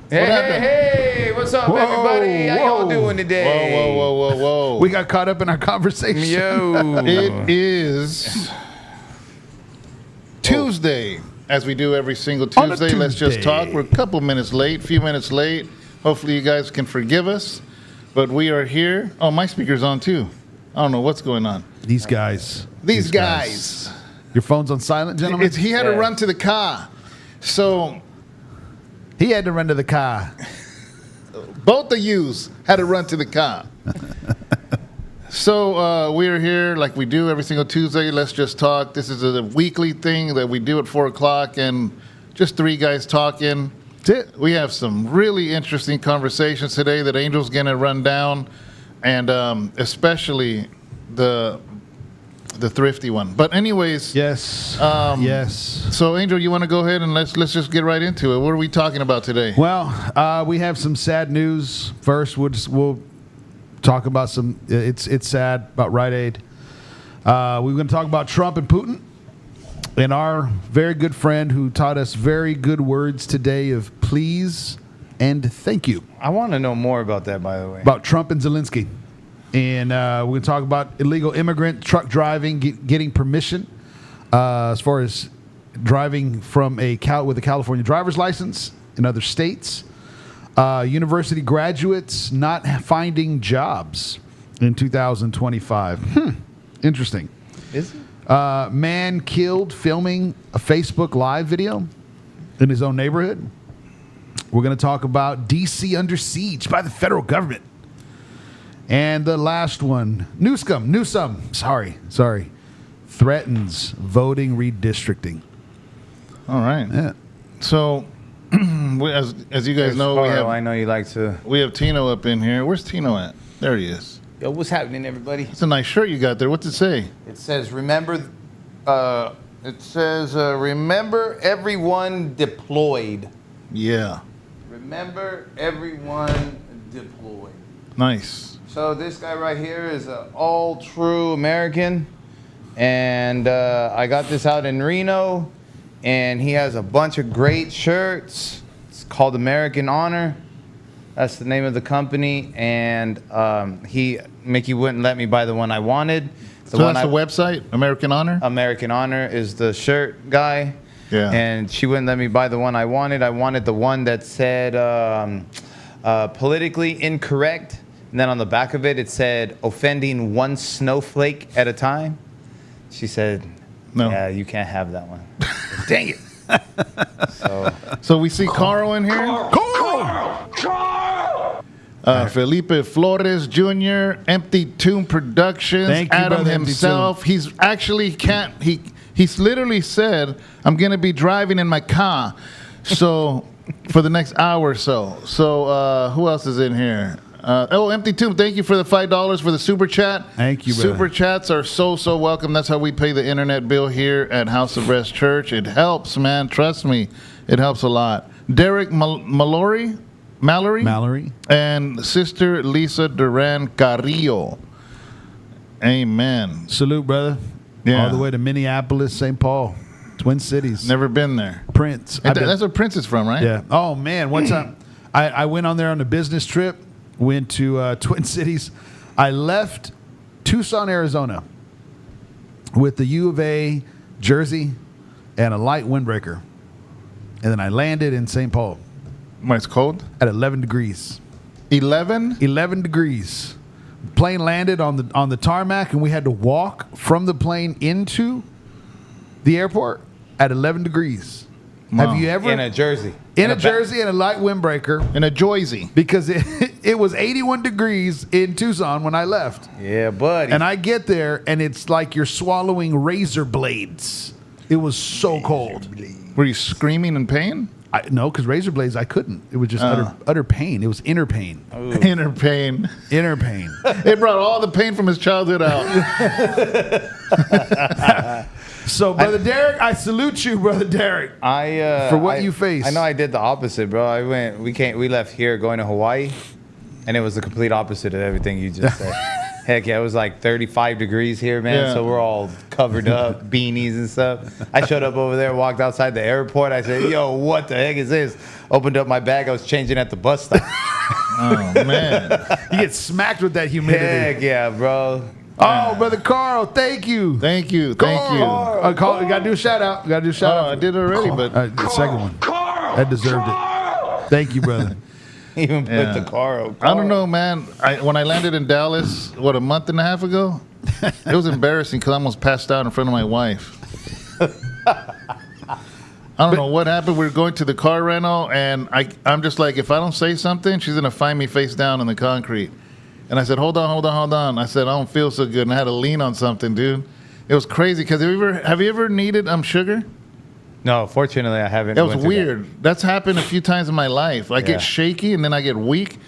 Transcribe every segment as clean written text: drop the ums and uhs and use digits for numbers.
Hey, what's up, everybody? How y'all doing today? Whoa. We got caught up in our conversation. Yo. It is Tuesday, as we do every single Tuesday. Let's just talk. We're a couple minutes late, few minutes late. Hopefully you guys can forgive us. But we are here. Oh, my speaker's on too. I don't know what's going on. These guys. Your phone's on silent, gentlemen? He had to run to the car. So he had to run to the car. Both of yous had to run to the car. So we're here like we do every single Tuesday. Let's just talk. This is a weekly thing that we do at 4 o'clock, and just three guys talking. That's it. We have some really interesting conversations today that Angel's going to run down, and especially the Thrifty one. But anyways, yes. So Angel, you want to go ahead and let's just get right into it. What are we talking about today? Well, we have some sad news. First, we'll talk about some. It's sad about Rite Aid. We're going to talk about Trump and Putin, and our very good friend who taught us very good words today of please and thank you. I want to know more about that, by the way. About Trump and Zelensky. And we're going to talk about illegal immigrant truck driving, getting permission as far as driving from with a California driver's license in other states. University graduates not finding jobs in 2025. Interesting. Is it? Man killed filming a Facebook Live video in his own neighborhood. We're going to talk about D.C. under siege by the federal government. And the last one, Newsom, threatens voting redistricting. All right. Yeah. So, as you guys know, I know you like to. We have Tino up in here. Where's Tino at? There he is. Yo, what's happening, everybody? It's a nice shirt you got there. What's it say? It says, remember everyone deployed. Yeah. Remember everyone deployed. Nice. So this guy right here is an all-true American, and I got this out in Reno, and he has a bunch of great shirts. It's called American Honor. That's the name of the company, and Mickey wouldn't let me buy the one I wanted. So that's the website, American Honor? American Honor is the shirt guy. Yeah. And she wouldn't let me buy the one I wanted. I wanted the one that said politically incorrect. And then on the back of it, it said offending one snowflake at a time. She said, no. Yeah, you can't have that one. Dang it. So we see Carl in here. Carl! Felipe Flores Jr., Empty Tomb Productions, Thank you, Adam brother, himself. He's actually he's literally said, I'm going to be driving in my car. So for the next hour or so. So who else is in here? Empty Tomb, thank you for the $5 for the super chat. Thank you, brother. Super chats are so welcome. That's how we pay the internet bill here at House of Rest Church. It helps, man. Trust me. It helps a lot. Derek Mallory, and Sister Lisa Duran Carrillo. Amen. Salute, brother. Yeah. All the way to Minneapolis, St. Paul, Twin Cities. Never been there. Prince. That's where Prince is from, right? Yeah. Oh, man. One time I went on there on a business trip. Went to Twin Cities. I left Tucson, Arizona with the U of A jersey and a light windbreaker. And then I landed in St. Paul. When it's cold? At 11 degrees. 11? 11 degrees. Plane landed on the tarmac, and we had to walk from the plane into the airport at 11 degrees. Wow. Have you ever... In a jersey. In a jersey and a light windbreaker. In a Joyzy. Because it was 81 degrees in Tucson when I left. Yeah, buddy. And I get there, and it's like you're swallowing razor blades. It was so cold. Were you screaming in pain? No, because razor blades, I couldn't. It was just utter pain. It was inner pain. Ooh. Inner pain. Inner pain. It brought all the pain from his childhood out. So, Brother Derek, I salute you, Brother Derek, for what you faced. I know I did the opposite, bro. We left here going to Hawaii, and it was the complete opposite of everything you just said. Heck yeah, it was like 35 degrees here, man. Yeah. So we're all covered up, beanies and stuff. I showed up over there, walked outside the airport. I said, yo, what the heck is this? Opened up my bag. I was changing at the bus stop. Oh, man. You get smacked with that humidity. Heck yeah, bro. Oh, brother Carl, thank you. Thank you. Thank you. Carl, you got to do a shout out. You got to do a shout out. I did it already, but The second one. That deserved it. Thank you, brother. Even Yeah. put the car up. I don't know, man. When I landed in Dallas, a month and a half ago, it was embarrassing because I almost passed out in front of my wife. I don't know what happened. We were going to the car rental, and I'm just like, if I don't say something, she's going to find me face down in the concrete. And I said, hold on. I said, I don't feel so good. And I had to lean on something, dude. It was crazy because have you ever needed sugar? No, fortunately, I haven't. That was went through weird. That's happened a few times in my life. I Yeah. get shaky and then I get weak,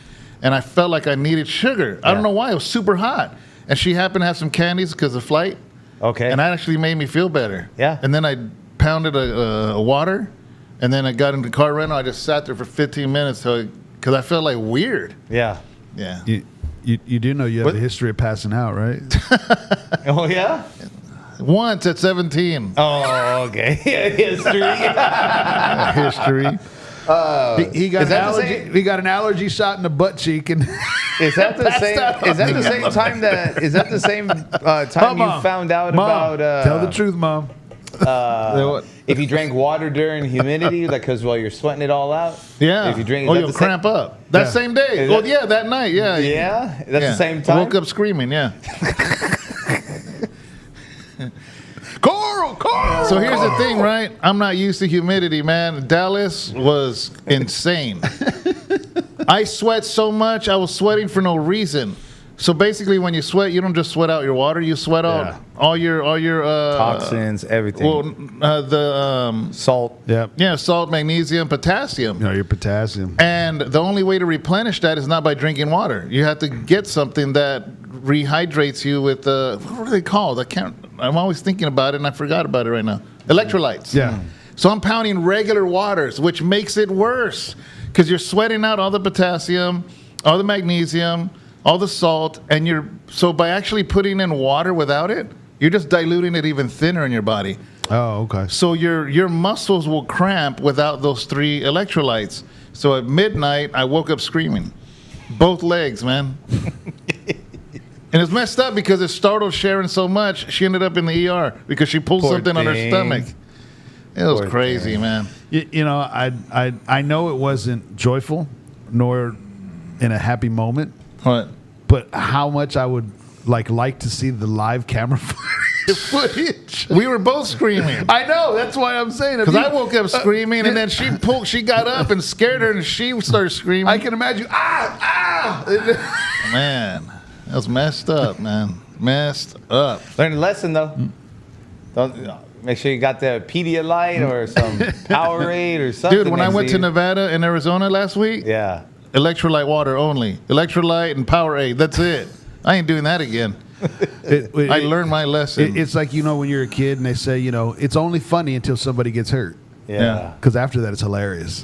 and I felt like I needed sugar. I don't know why. It was super hot. And she happened to have some candies because of flight. Okay. And that actually made me feel better. Yeah. And then I pounded a water, and then I got into the car rental. I just sat there for 15 minutes because I felt like weird. Yeah. Yeah. You do know you have What? a history of passing out, right? Oh, yeah? Once at 17. Oh, okay. History. History. He got Is that the allergy. same- He got an allergy shot in the butt cheek, and Is that the Passed same? out. Is that the same time that? Is that the same time you found out Mom, about? tell the truth, Mom. If you drank water during humidity, like because while you're sweating it all out. Yeah. If you drink, you'll cramp up. That Yeah. same day. Is Well, that- yeah, that night. Yeah. Yeah, that's Yeah. the same I time. woke up screaming. Yeah. Carl. So here's the thing, right? I'm not used to humidity, man. Dallas was insane. I sweat so much, I was sweating for no reason. So basically, when you sweat, you don't just sweat out your water; you sweat out Yeah. all your Toxins, everything. Well, Salt. Yeah. salt, magnesium, potassium. No, your potassium. And the only way to replenish that is not by drinking water. You have to get something that rehydrates you with what are they called? I'm always thinking about it and I forgot about it right now. Electrolytes. Yeah. So I'm pounding regular waters, which makes it worse because you're sweating out all the potassium, all the magnesium, all the salt, and so by actually putting in water without it, you're just diluting it even thinner in your body. Oh, okay. So your muscles will cramp without those 3 electrolytes. So at midnight, I woke up screaming. Both legs, man. And it's messed up because it startled Sharon so much, she ended up in the ER because she pulled Poor something on her thing. stomach. It was Poor crazy, thing. man. You know, I know it wasn't joyful, nor in a happy moment, What? but how much I would like to see the live camera footage. We were both screaming. I know. That's why I'm saying. Because I woke up screaming, and then she got up and scared her, and she started screaming. I can imagine. Man, that was messed up, man. Messed up. Learn a lesson though. Don't make sure you got the Pedialyte or some Powerade or something. Dude, when I next went to you. Nevada and Arizona last week, Yeah. electrolyte water only. Electrolyte and Powerade. That's it. I ain't doing that again. I learned my lesson. It's like, when you're a kid and they say, it's only funny until somebody gets hurt. Yeah. Because after that, it's hilarious.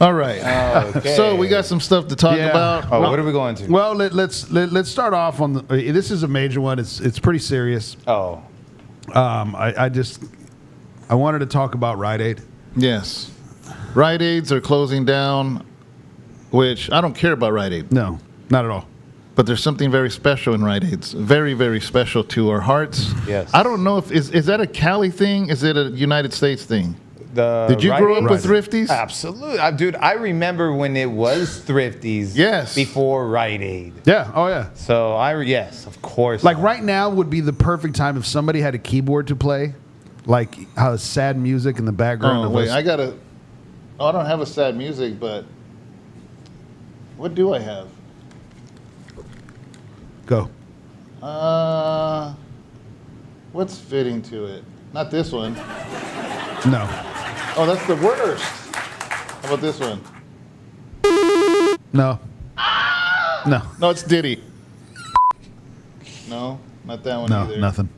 All right. Okay. So we got some stuff to talk Yeah. about. Oh, what are we going to? Well, let's start off on this is a major one. It's pretty serious. Oh. I wanted to talk about Rite Aid. Yes. Rite Aids are closing down, which I don't care about Rite Aid. No, not at all. But there's something very special in Rite Aids. Very, very special to our hearts. Yes. I don't know if is that a Cali thing? Is it a United States thing? Did you Rite grow up Aid? with Thrifties? Absolutely. Dude, I remember when it was Thrifties. Yes. Before Rite Aid. Yeah. Oh yeah. So yes, of course. Like right now would be the perfect time if somebody had a keyboard to play, like how sad music in the background. Oh, of wait, us. I don't have a sad music, but what do I have? Go. What's fitting to it? Not this one. No. Oh, that's the worst. How about this one? No. No. No, it's Diddy. No, not that one No. either. Nothing.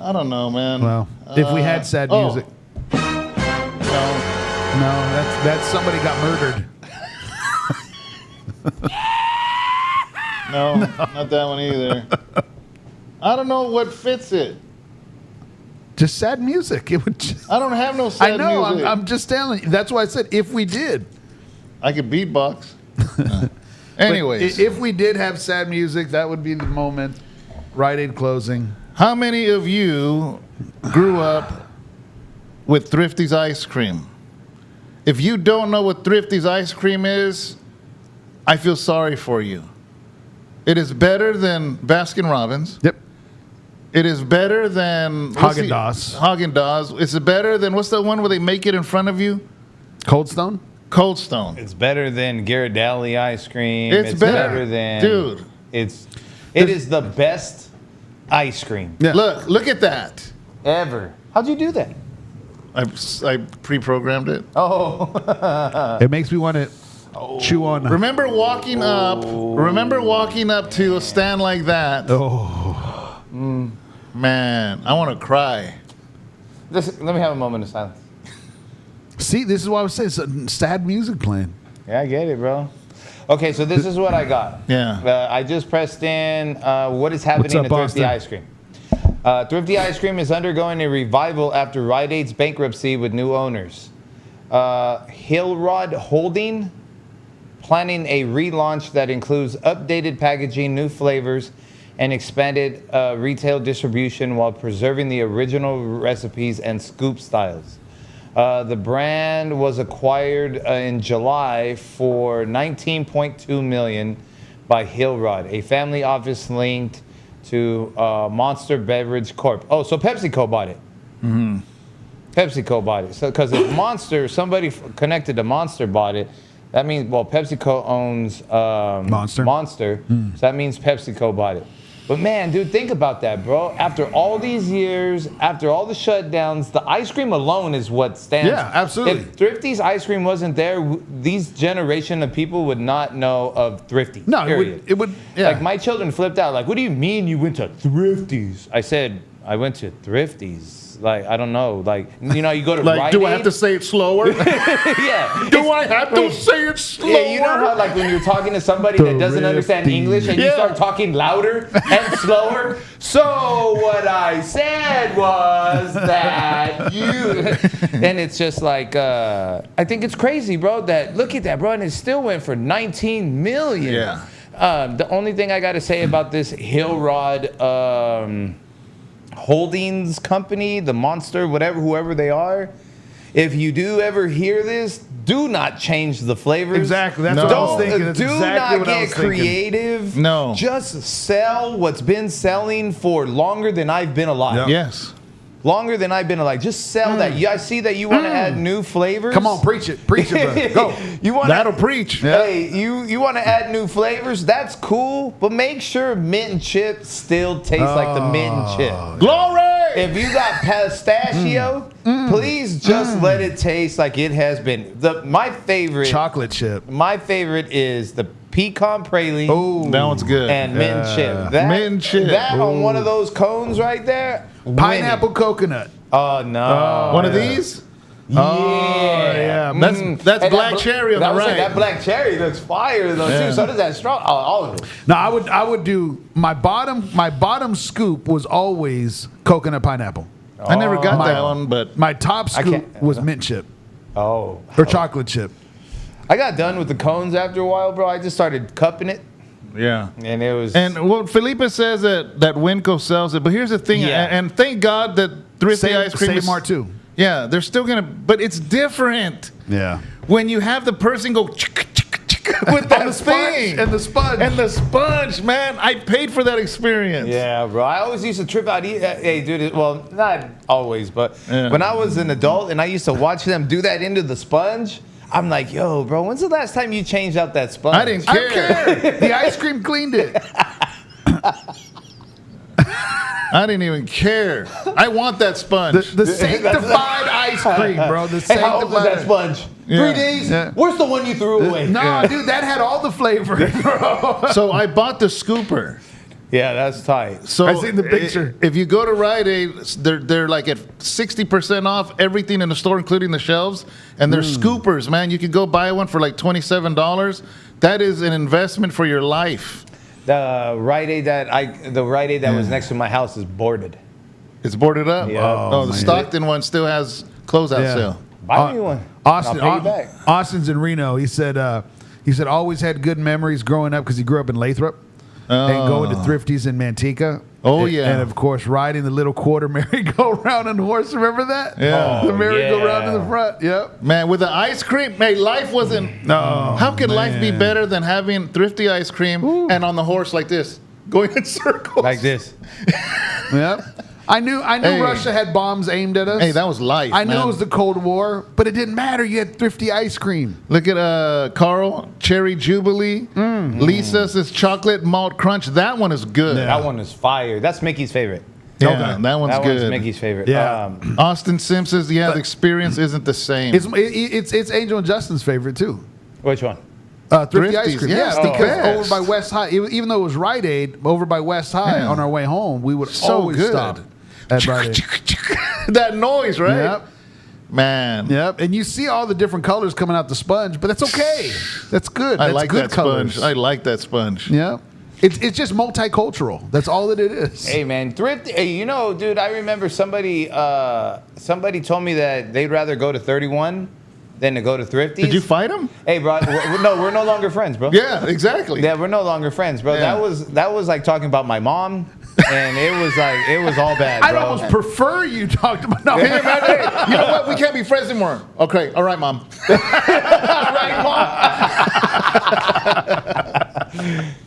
I don't know, man. Well, if we had sad music, No. no, that's somebody got murdered. No, not that one either. I don't know what fits it. Just sad music. It would. Just, I don't have no sad I know. music. I'm just telling you. That's why I said if we did. I could beatbox. Anyways, But if we did have sad music, that would be the moment. Rite Aid closing. how many of you grew up with Thrifty's ice cream? If you don't know what Thrifty's ice cream is, I feel sorry for you. It is better than Baskin Robbins. Yep. It is better than Haagen-Dazs. Haagen-Dazs. It's better than, what's the one where they make it in front of you? Cold Stone. Cold Stone. It's better than Ghirardelli ice cream. It's better. than Dude. It is the best ice cream Yeah. Look at that. ever. How'd you do that? I pre-programmed it. Oh, It makes me want to chew on. Remember walking up to a stand like that? Oh, Man, I want to cry. let me have a moment of silence. see, this is why I was saying it's sad music playing. Yeah, I get it, bro. Okay, so this is what I got. Yeah. I just pressed in what is happening up, to Thrifty Boston? Ice Cream. Thrifty Ice Cream is undergoing a revival after Rite Aid's bankruptcy with new owners. Hillrod Holding planning a relaunch that includes updated packaging, new flavors, and expanded retail distribution while preserving the original recipes and scoop styles. The brand was acquired in July for $19.2 million by Hillrod, a family office linked to Monster Beverage Corp. Oh, so PepsiCo bought it. Mm-hmm. PepsiCo bought it. So, because if Monster, somebody connected to Monster bought it, that means, well, PepsiCo owns Monster. So that means PepsiCo bought it. But man, dude, think about that, bro. After all these years, after all the shutdowns, the ice cream alone is what stands. Yeah, absolutely. If Thrifty's ice cream wasn't there, these generation of people would not know of Thrifty. No, period. it would. Yeah. Like my children flipped out. Like, what do you mean you went to Thrifty's? I said, I went to Thrifty's. Like, I don't know. Like, you know, you go to Like, Rite do I Aid. have to say it slower? Yeah. Do I have to say it slower? Yeah, you know how like when you're talking to somebody that doesn't understand Thrifty. English and you Yeah. start talking louder and slower? So what I said was that you, and it's just like, I think it's crazy, bro, that look at that, bro, and it still went for 19 million. Yeah. The only thing I got to say about this Hillrod Holdings company, the Monster, whatever, whoever they are, if you do ever hear this, do not change the flavors. Exactly. That's No. what I was thinking. That's Do exactly not what I get was thinking. creative. No. Just sell what's been selling for longer than I've been alive. Yes. Longer than I've been alive. Just sell that. I see that you want to add new flavors. Come on, preach it, brother. Go. You want That'll preach. Hey, you want to add new flavors? That's cool, but make sure mint and chip still taste like the mint and chip. Glory! If you got pistachio, please just let it taste like it has been. My favorite Chocolate chip. My favorite is the pecan praline Oh, That one's good. and mint and chip. That, Mint and chip. That on one of those cones right there. pineapple winning. coconut. Oh no. One of these? Yeah. Oh, yeah. That's And black that cherry on that the was it, right. That black cherry looks fire though Yeah. too. So does that straw. Oh, all of it. No, I would do my bottom scoop was always coconut pineapple. I never got My- that one, but My top scoop can't- was mint chip Oh. or chocolate chip. I got done with the cones after a while, bro. I just started cupping it, yeah. and it was. And what Felipe says that Winco sells it, but here's the thing, Yeah. and thank God that Thrifty ice cream Same is Mart too. Yeah, they're still gonna, but it's different Yeah. when you have the person go with that the sponge, thing and the sponge. and the sponge, man. I paid for that experience. Yeah, bro. I always used to trip out. Hey, dude. Well, not always, but Yeah. when I was an adult and I used to watch them do that into the sponge, I'm like, yo, bro. When's the last time you changed out that sponge? I didn't I don't care. The ice cream cleaned it. I didn't even care. I want that sponge. The sanctified ice cream, bro. The Hey, how old was that sanctified. sponge? Yeah. 3 days. Yeah. Where's the one you threw away? No, Yeah. dude, that had all the flavor, bro. So I bought the scooper. Yeah, that's tight. So I seen the picture. If you go to Rite Aid, they're like at 60% off everything in the store, including the shelves. And they're scoopers, man. You could go buy one for like $27. That is an investment for your life. The Rite Aid that was next to my house is boarded. It's boarded up. Yeah. Oh, the man. Stockton one still has closeout Yeah. sale. Buy me one. Austin, I'll pay you back. Austin's in Reno. He said always had good memories growing up because he grew up in Lathrop and going to Thrifty's in Manteca. Oh, And- yeah. and of course riding the little quarter merry-go-round on the horse. Remember that? Yeah. the merry-go-round yeah. in the front. Yep. Man, with the ice cream, life wasn't. No, How could life be man. better than having Thrifty ice cream and on the horse like this, going in circles? Like this. Yep. I knew Hey. Russia had bombs aimed at us. Hey, that was life. I knew man. it was the Cold War, but it didn't matter. You had Thrifty ice cream. Look at Carl, Cherry Jubilee. Lisa's is chocolate malt crunch. That one is good. Yeah. That one is fire. That's Mickey's favorite. Yeah, Okay. that one's That good. one's Mickey's favorite. Yeah. Austin Simpson's, the experience isn't the same. It's Angel and Justin's favorite too. Which one? Thrifty ice Thrifty's, cream. yeah, Yeah, it's the because best. over by West High, even though it was Rite Aid, over by West High Yeah. on our way home, we would So always good. stop at Rite Aid. That noise, right? Yep. Man. Yep. And you see all the different colors coming out the sponge, but that's okay. That's good. I That's like good that colors. sponge. I like that sponge. Yeah. It's just multicultural. That's all that it is. Hey man, Thrifty. Hey, you know, dude, I remember somebody told me that they'd rather go to 31 than to go to Thrifty. Did you fight him? Hey, bro. We're no longer friends, bro. Yeah, exactly. Yeah, we're no longer friends, bro. Yeah. That was like talking about my mom, and it was all bad, bro. I'd almost prefer you talk to my no. Hey, man, hey, you know what? We can't be friends anymore. Okay, all right, Mom.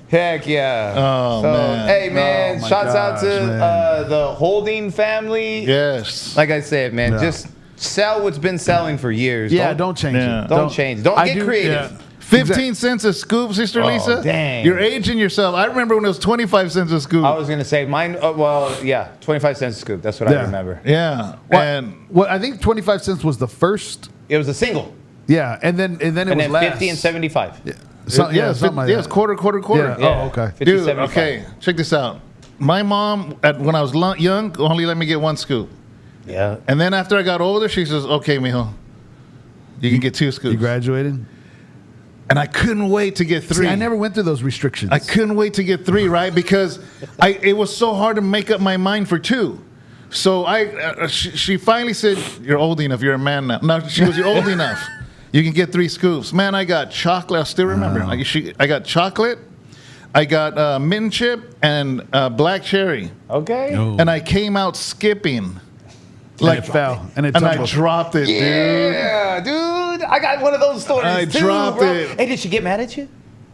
Heck yeah. Oh, man. Hey, man, Oh, my shouts out gosh, to man. the Holding family. Yes. Like I said, man, Yeah. just sell what's been selling for years. Yeah, don't change Yeah. it. Don't change. Don't get creative. 15 cents a scoop, Sister Lisa. dang. You're aging yourself. I remember when it was 25 cents a scoop. I was gonna say mine. 25 cents a scoop. That's what Yeah. I remember. yeah. What, And what I think 25 cents was the first. It was a single, Yeah, and then it and was then last. 50 and 75. Yeah, something like yeah, that. it's quarter. Yeah. Yeah. Oh, okay. 50, Dude, 75. okay, check this out. My mom, when I was young, only let me get one scoop. Yeah. And then after I got older, she says, okay, mijo, you can get two scoops. You graduated. And I couldn't wait to get three. See, I never went through those restrictions. I couldn't wait to get three, right? Because it was so hard to make up my mind for two. So she finally said, "You're old enough. You're a man now." No, she was, "You're old enough. You can get three scoops." Man, I got chocolate. I still remember. I got chocolate. I got mint chip and black cherry. Okay. No. And I came out skipping. And it fell. And it And I tumbled. dropped it, dude. Yeah, dude. I got one of those stories I too, dropped bro. it. Hey, did she get mad at you?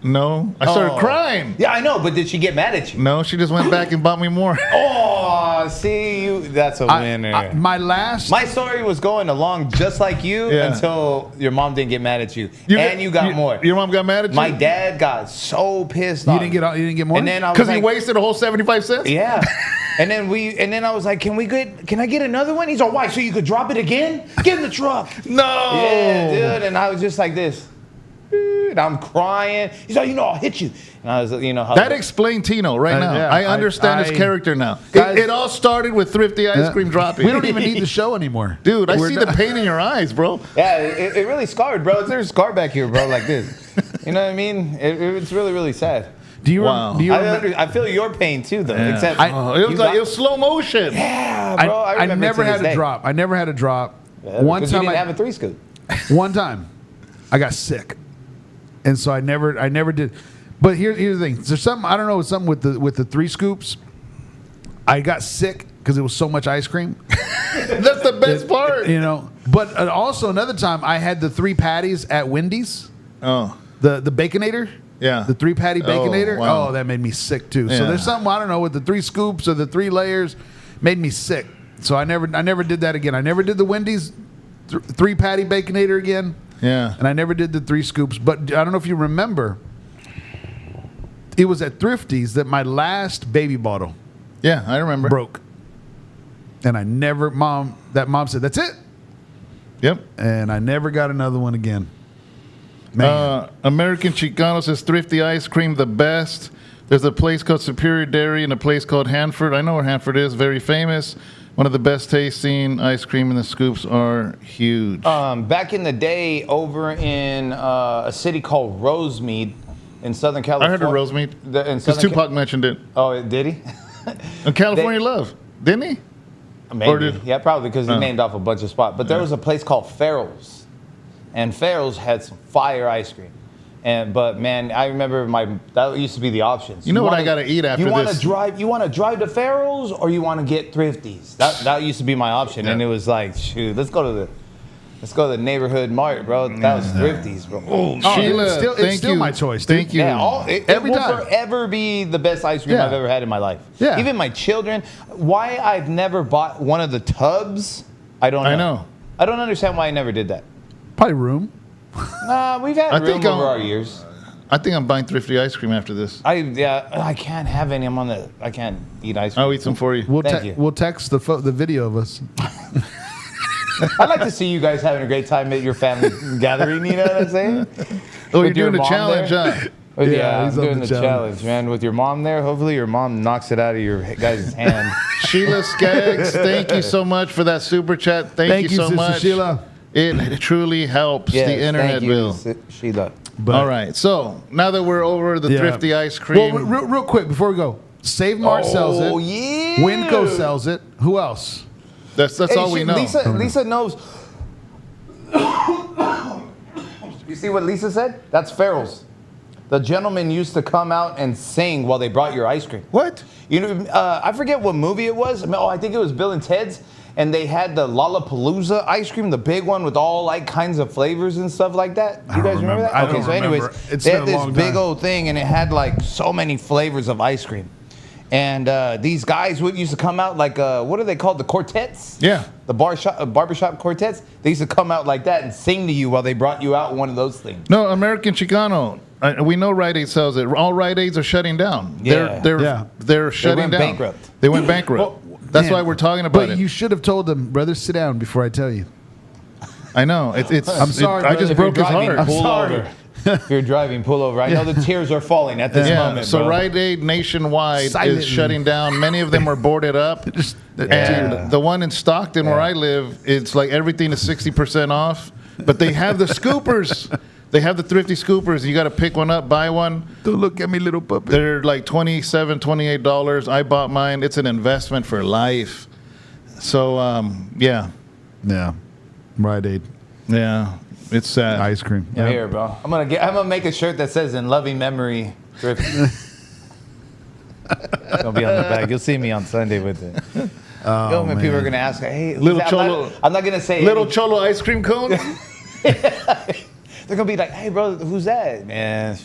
No, I started Oh. crying. Yeah, I know, but did she get mad at you? No, she just went back and bought me more. Oh, see you. That's a winner. My last. My story was going along just like you Yeah. until your mom didn't get mad at you, and you got more. Your mom got mad at you? My dad got so pissed you off. didn't get more. And then I was Because like, he wasted a whole 75 cents? yeah. And then I was like, can I get another one? He's all, why? So you could drop it again? Get in the truck. No. Yeah, dude. And I was just like this. And I'm crying. He's like, I'll hit you. And I was, how That explained Tino right now. yeah, I understand his I- character now. Guys- It all started with Thrifty ice cream dropping. We don't even need the show anymore, Dude, I We're see done. the pain in your eyes, bro. Yeah, it really scarred, bro. There's a scar back here, bro, like this. You know what I mean? It's really, really sad. Do you? Wow. Do you remember? I feel your pain too, though. Yeah. Except I- It was you like got- it was slow motion. yeah, bro. I I remember never to had this a day. drop. I never had a drop. Yeah, One because you time didn't I have a 3 scoop. One time, I got sick, and so I never did. But here's the thing: there's something I don't know. It's something with the 3 scoops. I got sick because it was so much ice cream. That's the best part. But also another time I had the 3 patties at Wendy's, Oh, the Baconator. Yeah. The 3 patty Baconator. wow. Oh, that made me sick too. So Yeah. there's something I don't know with the 3 scoops or the 3 layers, made me sick. So I never did that again. I never did the Wendy's 3 patty Baconator again. yeah. And I never did the 3 scoops. But I don't know if you remember, it was at Thrifty's that my last baby bottle Yeah, I remember. broke. And mom said, that's it. Yep. And I never got another one again. Man. American Chicano says Thrifty ice cream the best. There's a place called Superior Dairy and a place called Hanford. I know where Hanford is. Very famous. One of the best tasting ice cream, and the scoops are huge. Back in the day, over in a city called Rosemead, in Southern I California. heard of roast meat. In Because Southern Tupac mentioned it. Oh, did he? And California Love, didn't he? Maybe. Yeah, probably because he Oh. named off a bunch of spots. But there was a place called Farrell's, and Farrell's had some fire ice cream. But man, I remember that used to be the options. You know what I gotta eat after you wanna this? You want to drive to Farrell's or you want to get Thrifty's? That used to be my option, and it was like, shoot, let's go to the neighborhood mart, bro. That was Thrifty's, bro. Oh, Sheila, it's still my choice. Dude. Thank you. yeah, it Every will time. forever be the best ice cream Yeah. I've ever had in my life. Yeah. Even my children. Why I've never bought one of the tubs, I don't know. I know. I don't understand why I never did that. Probably room. Nah, we've had I room think over I'll- our years. I think I'm buying Thrifty ice cream after this. I can't have any. I can't eat ice cream. I'll eat some for you. Thank you. We'll text the video of us. I'd like to see you guys having a great time at your family gathering. You know what I'm saying? Oh, With you're your doing the mom challenge, there? huh? Yeah, he's I'm on doing the the challenge. challenge, man. With your mom there, hopefully your mom knocks it out of your guys' hand. Sheila Skaggs, thank you so much for that super chat. Thank you so Sister much. Sheila. It truly helps Yes, the internet thank you, bill. Sheila. But- All right, so now that we're over the Yeah. Thrifty ice cream, Well, real quick before we go, Save Mart sells it. Oh, yeah. Winco sells it. Who else? that's Hey, all we know. Lisa knows. You see what Lisa said? That's Farrell's. The gentleman used to come out and sing while they brought your ice cream. What? You know, I forget what movie it was. I think it was Bill and Ted's, and they had the Lollapalooza ice cream, the big one with all like kinds of flavors and stuff like that. You guys remember that? I don't Okay, so anyways, remember. It's they been had a this long big time. old thing, and it had like so many flavors of ice cream. And these guys would used to come out like what are they called? The quartets? Yeah. The barbershop quartets. They used to come out like that and sing to you while they brought you out one of those things. No, American Chicano. We know Rite Aid sells it. All Rite Aids are shutting down. Yeah. They're shutting went down. bankrupt. They went bankrupt. That's Man, why we're talking about But it. you should have told them, brother, sit down before I tell you. I know. I'm sorry, I brother. just If you're broke his driving, heart. pull sorry. over. If you're driving, pull over. I know the tears are falling at this Yeah. moment, So bro. Rite Aid nationwide Silently. is shutting down. Many of them are boarded up. And the one in Stockton where I live, it's like everything is 60% off. But they have the scoopers. They have the Thrifty scoopers. You got to pick one up, buy one. Don't look at me, little puppet. They're like $27, $28. I bought mine. It's an investment for life. So, yeah. Yeah. Rite Aid. Yeah. It's sad. Ice cream. Yeah. Here, bro. I'm gonna make a shirt that says "In loving memory, Thrifty." It'll be on the back. You'll see me on Sunday with it. When people are gonna ask, "Hey, who's Little that?" cholo- I'm not gonna say Little any- Cholo ice cream cone? They're gonna be like, "Hey, bro, who's that?" Man,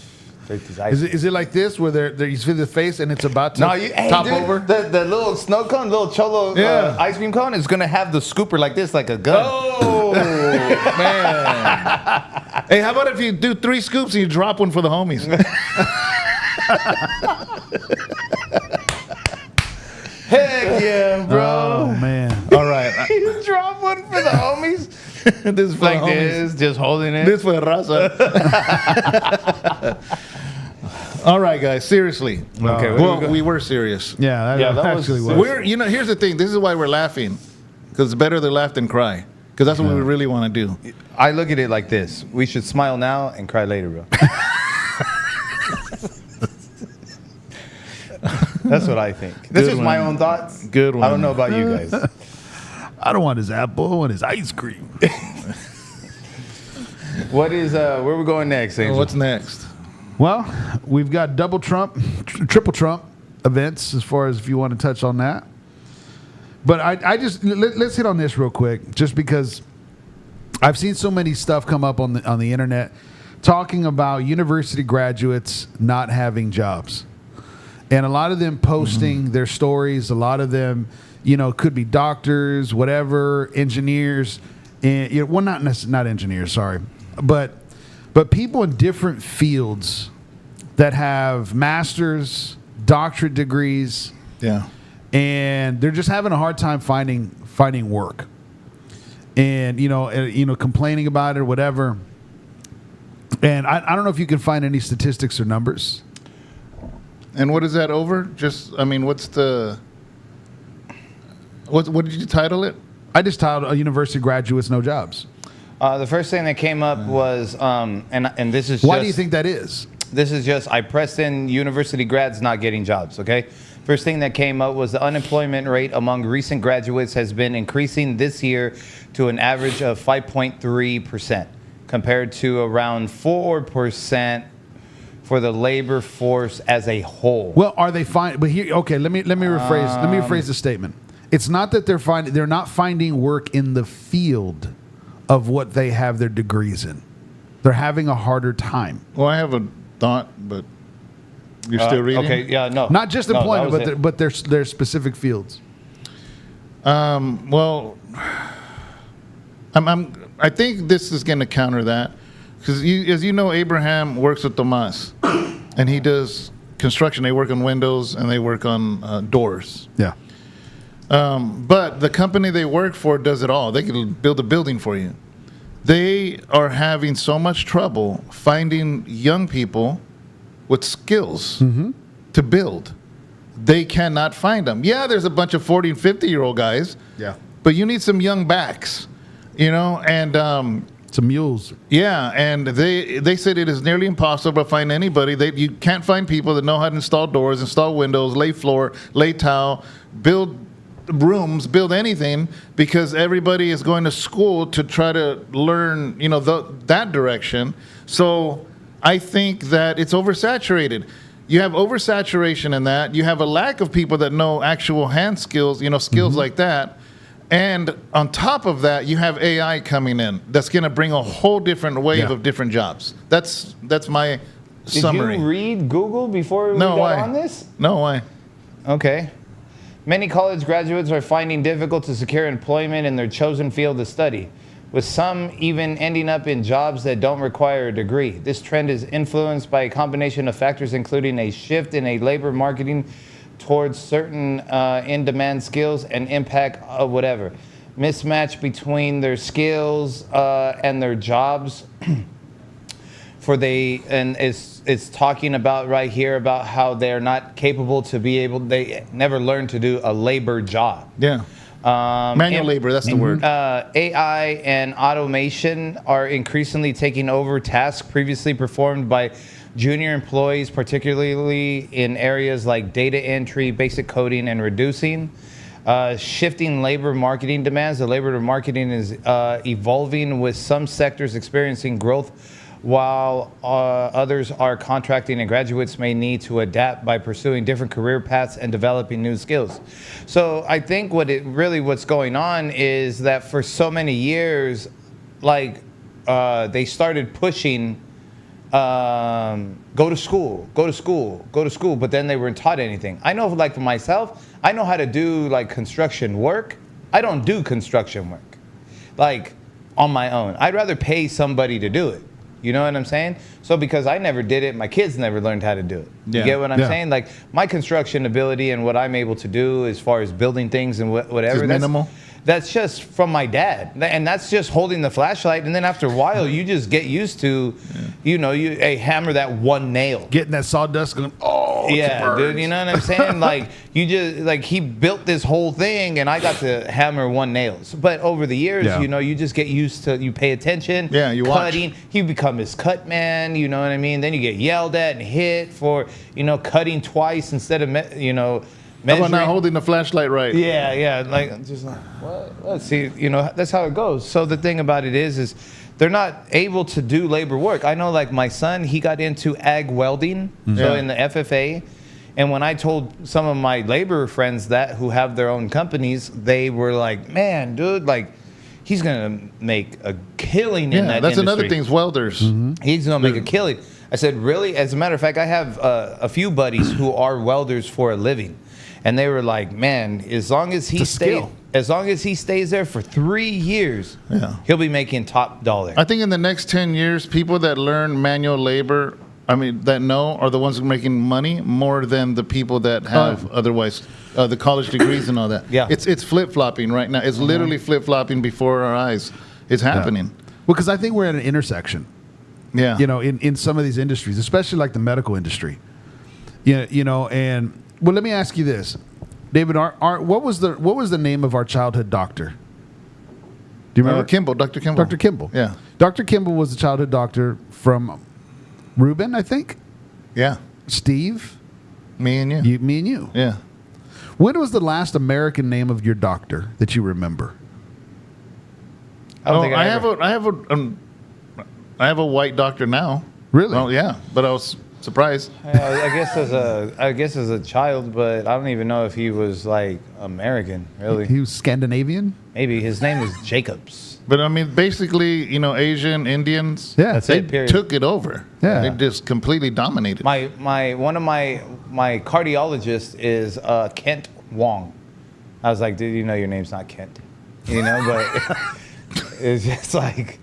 Thrifty's ice. Is it like this where you see the face and it's about to No, hey, top dude, over? The little snow cone, little cholo Yeah. ice cream cone is gonna have the scooper like this, like a gun. Oh, man. Hey, how about if you do 3 scoops and you drop one for the homies? Heck yeah, bro! Oh man. All right. You drop one for the homies. This is for Like the homies. this, just holding it. This for the raza. All right, guys. Seriously. Okay, where do we Well, go? we were serious. Yeah, Yeah, that actually was- was. Here's the thing. This is why we're laughing. Because it's better to laugh than cry. Because that's what we really want to do. I look at it like this: we should smile now and cry later, bro. That's what I think. This Good is my one. own thoughts. Good I don't one. know about you guys. I don't want his apple. I want his ice cream. What is where we going next, Angel? What's next? Well, we've got double Trump, triple Trump events as far as if you want to touch on that. But let's hit on this real quick, just because I've seen so many stuff come up on the internet talking about university graduates not having jobs, and a lot of them posting their stories. A lot of them, could be doctors, whatever, engineers, and not engineers, sorry, but people in different fields that have masters, doctorate degrees. Yeah. And they're just having a hard time finding work, and complaining about it or whatever. And I don't know if you can find any statistics or numbers. And what is that over? What did you title it? I just titled "University Graduates No Jobs." The first thing that came up was, and this is Why just, do you think that is? This is just, I pressed in university grads not getting jobs, okay? First thing that came up was the unemployment rate among recent graduates has been increasing this year to an average of 5.3%, compared to around 4% for the labor force as a whole. Well, are they finding? But here, okay, let me rephrase. Let me rephrase the statement. It's not that they're not finding work in the field of what they have their degrees in. They're having a harder time. Well, I have a thought, but you're still reading? Okay, yeah, no. Not just No, employment, that was but their specific fields. Well, I think this is going to counter that. Because as you know, Abraham works with Tomas, and he does construction. They work on windows, and they work on doors. Yeah. But the company they work for does it all. They can build a building for you. They are having so much trouble finding young people with skills to build. They cannot find them. Yeah, there's a bunch of 40 and 50-year-old guys. Yeah. But you need some young backs, and some mules. yeah, and they said it is nearly impossible to find anybody. You can't find people that know how to install doors, install windows, lay floor, lay tile, build rooms, build anything, because everybody is going to school to try to learn, that direction. So I think that it's oversaturated. You have oversaturation in that. You have a lack of people that know actual hand skills, skills like that. And on top of that, you have AI coming in that's going to bring a whole different wave of different jobs. That's my summary. Did you read Google before we got on this? No, why? Okay. Many college graduates are finding difficult to secure employment in their chosen field of study, with some even ending up in jobs that don't require a degree. This trend is influenced by a combination of factors, including a shift in a labor marketing towards certain in-demand skills and impact of whatever. Mismatch between their skills and their jobs. It's talking about right here about how they're not capable to be able, they never learned to do a labor job. Yeah. Manual labor, that's the word. AI and automation are increasingly taking over tasks previously performed by junior employees, particularly in areas like data entry, basic coding, and reducing. Shifting labor marketing demands. The labor marketing is evolving, with some sectors experiencing growth while others are contracting, and graduates may need to adapt by pursuing different career paths and developing new skills. So I think what's going on is that for so many years, they started pushing go to school, but then they weren't taught anything. I know, for myself, I know how to do construction work. I don't do construction work on my own. I'd rather pay somebody to do it. You know what I'm saying? So because I never did it, my kids never learned how to do it. You get what I'm saying? My construction ability and what I'm able to do as far as building things and whatever. Is minimal? That's just from my dad. And that's just holding the flashlight. And then after a while, you just get used to, you hammer that one nail. Getting that sawdust going, yeah, dude, you know what I'm saying? He built this whole thing, and I got to hammer one nail. But over the years, you just get used to, you pay attention. Yeah, you cutting. watch. You become his cut man, you know what I mean? Then you get yelled at and hit for, cutting twice instead of, measuring. How about not holding the flashlight right? Yeah, what? Let's see, that's how it goes. So the thing about it is they're not able to do labor work. I know, my son, he got into ag welding, so in the FFA. And when I told some of my labor friends who have their own companies, they were like, man, dude, he's going to make a killing in that that's industry. another thing, is welders. He's going to make a killing. I said, really? As a matter of fact, I have a few buddies who are welders for a living. And they were like, man, as long as he stays there for 3 years, he'll be making top dollar. I think in the next 10 years, people that learn manual labor, that know, are the ones who are making money more than the people that have otherwise the college degrees and all that. Yeah. It's flip-flopping right now. It's literally flip-flopping before our eyes. It's happening. Well, because I think we're at an intersection. Yeah. In some of these industries, especially the medical industry. And well, let me ask you this, David. What was the name of our childhood doctor? Do you remember? Kimball, Dr. Kimball. Dr. Kimball. Yeah. Dr. Kimball was the childhood doctor from Reuben, I think. Yeah. Steve, Me and you. me and you. Yeah. When was the last American name of your doctor that you remember? I don't think I have a white doctor now. Really? Well, yeah, but I was surprised. I guess as a child, but I don't even know if he was like American, really. He was Scandinavian? Maybe his name was Jacobs. But I mean, basically, Asian, Indians, Yeah. That's they it, period. took it over. Yeah. They just completely dominated. One of my cardiologists is Kent Wong. I was like, dude, your name's not Kent, but it's just like,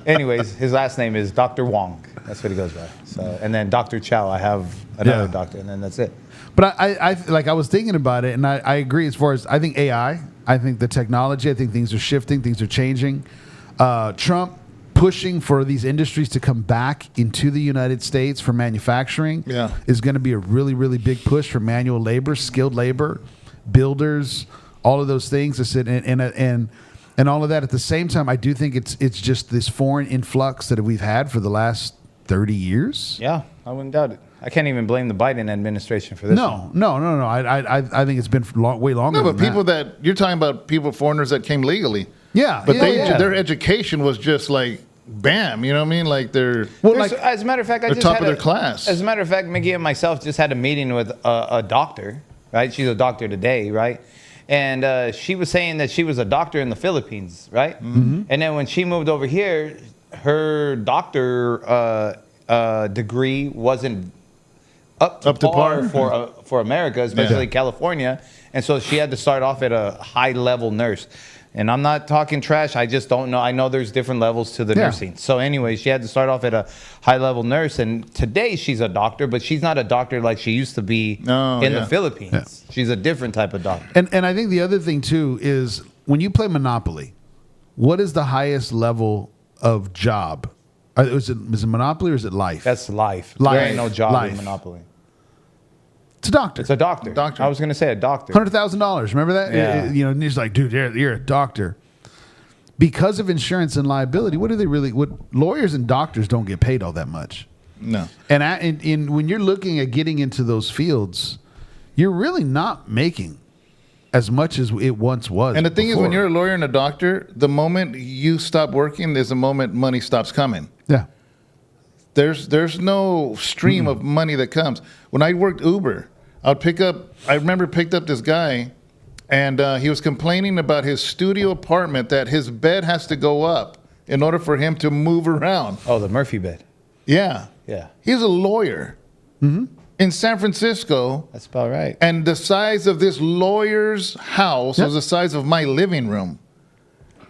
anyways, his last name is Dr. Wong. That's what he goes by. So, and then Dr. Chow, I have another doctor, and then that's it. But I was thinking about it, and I agree as far as I think AI, I think the technology, I think things are shifting, things are changing. Trump pushing for these industries to come back into the United States for manufacturing is going to be a really, really big push for manual labor, skilled labor, builders, all of those things. And all of that. At the same time, I do think it's just this foreign influx that we've had for the last 30 years. Yeah, I wouldn't doubt it. I can't even blame the Biden administration for this. No. I think it's been way longer. No, but than people that you're talking about, foreigners that came legally. Yeah, but yeah. their education was just like bam. You know what I mean? Like they're as a matter of fact, I they're just top had of their class. As a matter of fact, Mickey and myself just had a meeting with a doctor. Right, she's a doctor today. Right. And she was saying that she was a doctor in the Philippines, right? Mm-hmm. And then when she moved over here, her doctor degree wasn't up to par for America, especially California. And so she had to start off at a high-level nurse. And I'm not talking trash. I just don't know. I know there's different levels to the nursing. So anyway, she had to start off at a high-level nurse. And today she's a doctor, but she's not a doctor like she used to be in the Philippines. Yeah. She's a different type of doctor. And I think the other thing, too, is when you play Monopoly, what is the highest level of job? Is it Monopoly or is it life? That's life. Life. There ain't no job in Monopoly. It's a doctor. It's a doctor. I was going to say a doctor. $100,000. Remember that? Yeah. And he's like, dude, you're a doctor. Because of insurance and liability, what lawyers and doctors don't get paid all that much. No. And when you're looking at getting into those fields, you're really not making as much as it once was. And the thing is, when you're a lawyer and a doctor, the moment you stop working is the moment money stops coming. Yeah. There's no stream of money that comes. When I worked Uber, I remember picked up this guy, and he was complaining about his studio apartment that his bed has to go up in order for him to move around. Oh, the Murphy bed. Yeah. Yeah. He's a lawyer in San Francisco. That's about right. And the size of this lawyer's house was the size of my living room.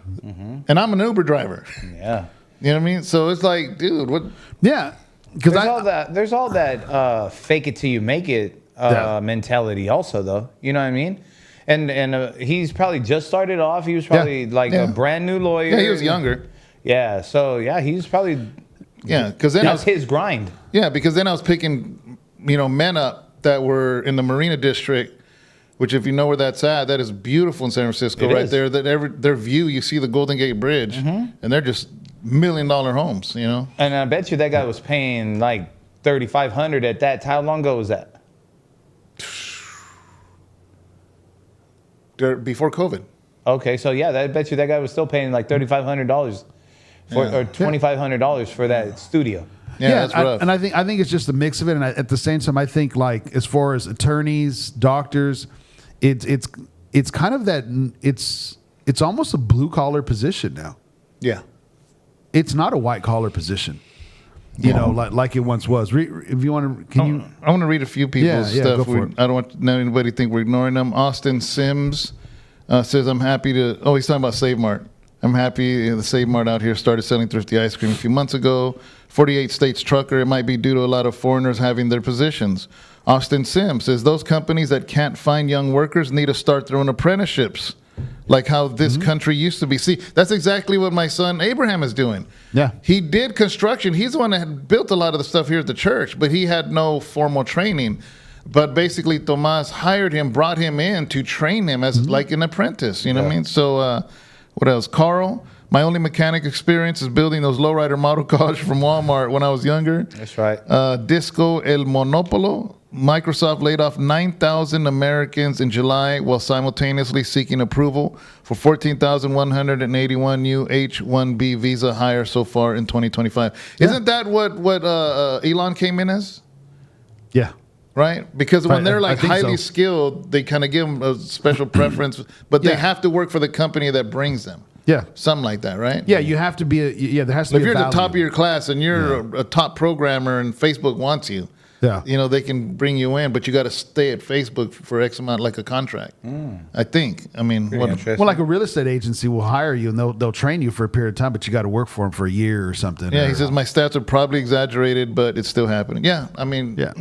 Mm-hmm. And I'm an Uber driver. Yeah. You know what I mean? So it's like, dude, what? Yeah. There's all that fake it till you make it mentality also, though. You know what I mean? And he's probably just started off. He was probably a brand new lawyer. Yeah, he was younger. Yeah, so he's probably because then that's his grind. Yeah, because then I was picking men up that were in the Marina District, which if you know where that's at, that is beautiful in San Francisco, right there. That their view, you see the Golden Gate Bridge, and they're just $1 million homes, And I bet you that guy was paying like $3,500 at that. How long ago was that? Before COVID. Okay, so I bet you that guy was still paying like $3,500 or $2,500 for that studio. Yeah, that's rough. And I think it's just a mix of it. And at the same time, I think like as far as attorneys, doctors, it's kind of that it's almost a blue collar position now. Yeah, it's not a white collar position. Like it once was. If you want to, I want to read a few people's stuff. Go for it. I don't want anybody to think we're ignoring them. Austin Sims says, "I'm happy to." Oh, he's talking about Save Mart. I'm happy the Save Mart out here started selling Thrifty ice cream a few months ago. 48 states trucker. It might be due to a lot of foreigners having their positions. Austin Sims says those companies that can't find young workers need to start their own apprenticeships, like how this country used to be. See, that's exactly what my son Abraham is doing. Yeah. He did construction. He's the one that had built a lot of the stuff here at the church, but he had no formal training. But basically, Tomas hired him, brought him in to train him as like an apprentice. You know what I mean? So What else? Carl, my only mechanic experience is building those lowrider model cars from Walmart when I was younger. That's right. Disco El Monopolo. Microsoft laid off 9,000 Americans in July while simultaneously seeking approval for 14,181 new H-1B visa hires so far in 2025. Yeah. Isn't that what Elon came in as? Yeah. Right? Because when they're I like think highly so. skilled, they kind of give them a special preference, but they Yeah. have to work for the company that brings them. Yeah. Something like that, right? Yeah, you have to be there has to If be you're a at the top of value. your class and you're a top programmer and Facebook wants you, Yeah. they can bring you in, but you got to stay at Facebook for X amount, like a contract. I think. I mean, what, interesting. Well, like a real estate agency will hire you and they'll train you for a period of time, but you got to work for them for a year or something. yeah, or, he says my stats are probably exaggerated, but it's still happening. Yeah, I mean, Yeah,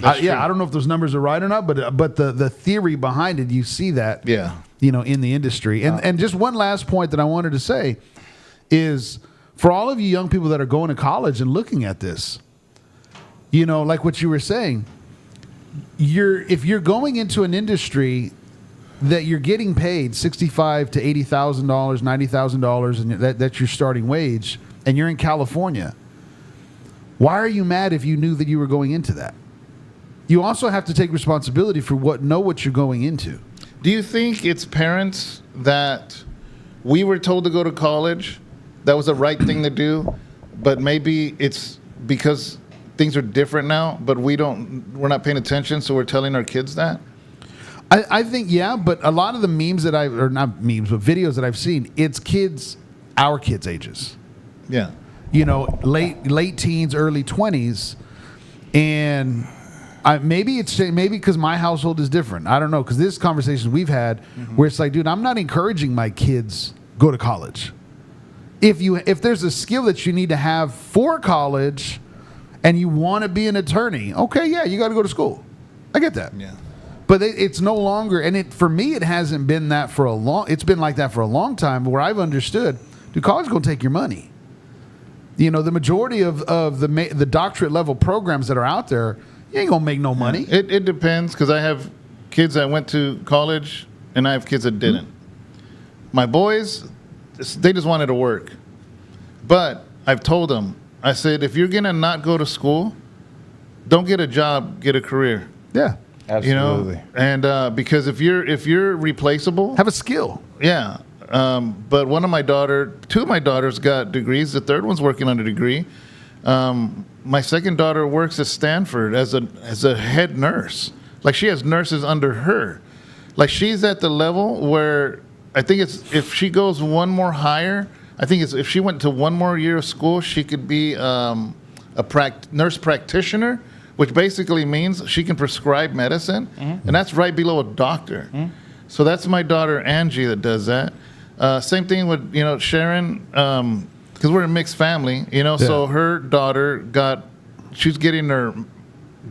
I don't know if those numbers are right or not, but the theory behind it, you see that. Yeah. In the industry, and just one last point that I wanted to say is for all of you young people that are going to college and looking at this, like what you were saying, if you're going into an industry that you're getting paid $65,000 to $80,000, $90,000, and that's your starting wage, and you're in California, why are you mad if you knew that you were going into that? You also have to take responsibility for what you're going into. Do you think it's parents that we were told to go to college, that was the right thing to do, but maybe it's because things are different now, but we're not paying attention, so we're telling our kids that? I think, yeah, but a lot of the memes that or not memes, but videos that I've seen, it's kids, our kids' ages. Yeah. Late teens, early 20s, and maybe because my household is different. I don't know, because this conversation we've had where it's like, dude, I'm not encouraging my kids go to college. If there's a skill that you need to have for college and you want to be an attorney, okay, yeah, you got to go to school. I get that. Yeah. But it's no longer, and for me, it hasn't been that for a long. It's been like that for a long time, where I've understood, dude, college is going to take your money. The majority of the doctorate level programs that are out there, you ain't gonna make no money. It depends, because I have kids that went to college and I have kids that didn't. My boys, they just wanted to work. But I've told them, I said, if you're gonna not go to school, don't get a job, get a career. Yeah, Absolutely. And because if you're replaceable, have a skill. yeah. But two of my daughters got degrees. The third one's working on a degree. My second daughter works at Stanford as a head nurse. Like, she has nurses under her. Like, she's at the level where I think if she goes one more higher, I think if she went to one more year of school, she could be a nurse practitioner, which basically means she can prescribe medicine, and that's right below a doctor. So that's my daughter Angie that does that. Same thing with Sharon, because we're a mixed family. So her daughter she's getting her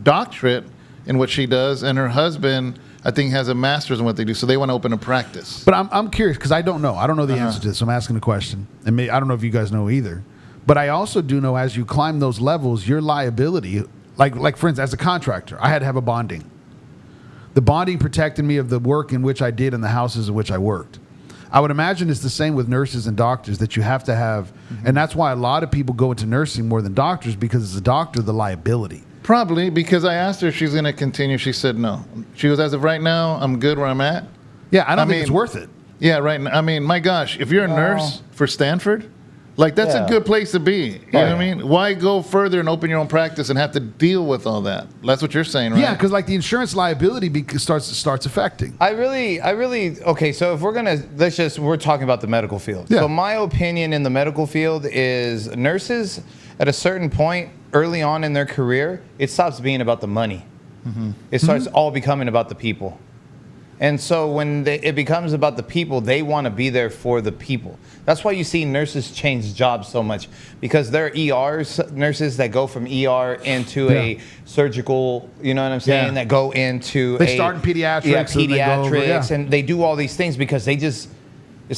doctorate in what she does, and her husband, I think, has a master's in what they do. So they want to open a practice. But I'm curious, because I don't know. I don't know the answer to this. So I'm asking a question, and I don't know if you guys know either. But I also do know, as you climb those levels, your liability, like for instance, as a contractor, I had to have a bonding. The bonding protected me of the work in which I did and the houses in which I worked. I would imagine it's the same with nurses and doctors, that you have to have, and that's why a lot of people go into nursing more than doctors, because as a doctor, the liability. Probably because I asked her if she's going to continue. She said no. She goes, as of right now, I'm good where I'm at. Yeah, I don't think it's worth it. Yeah, right. I mean, my gosh, if you're a nurse for Stanford, like, that's a good place to be. You know what I mean? Why go further and open your own practice and have to deal with all that? That's what you're saying, right? Yeah, because like the insurance liability starts affecting. I really, okay, so if we're talking about the medical field. Yeah. So my opinion in the medical field is nurses, at a certain point early on in their career, it stops being about the money. It starts all becoming about the people. And so when it becomes about the people, they want to be there for the people. That's why you see nurses change jobs so much, because there are nurses that go from ER into a surgical, you know what I'm saying, that go into they start in pediatrics. Yeah, pediatrics, and they do all these things because it's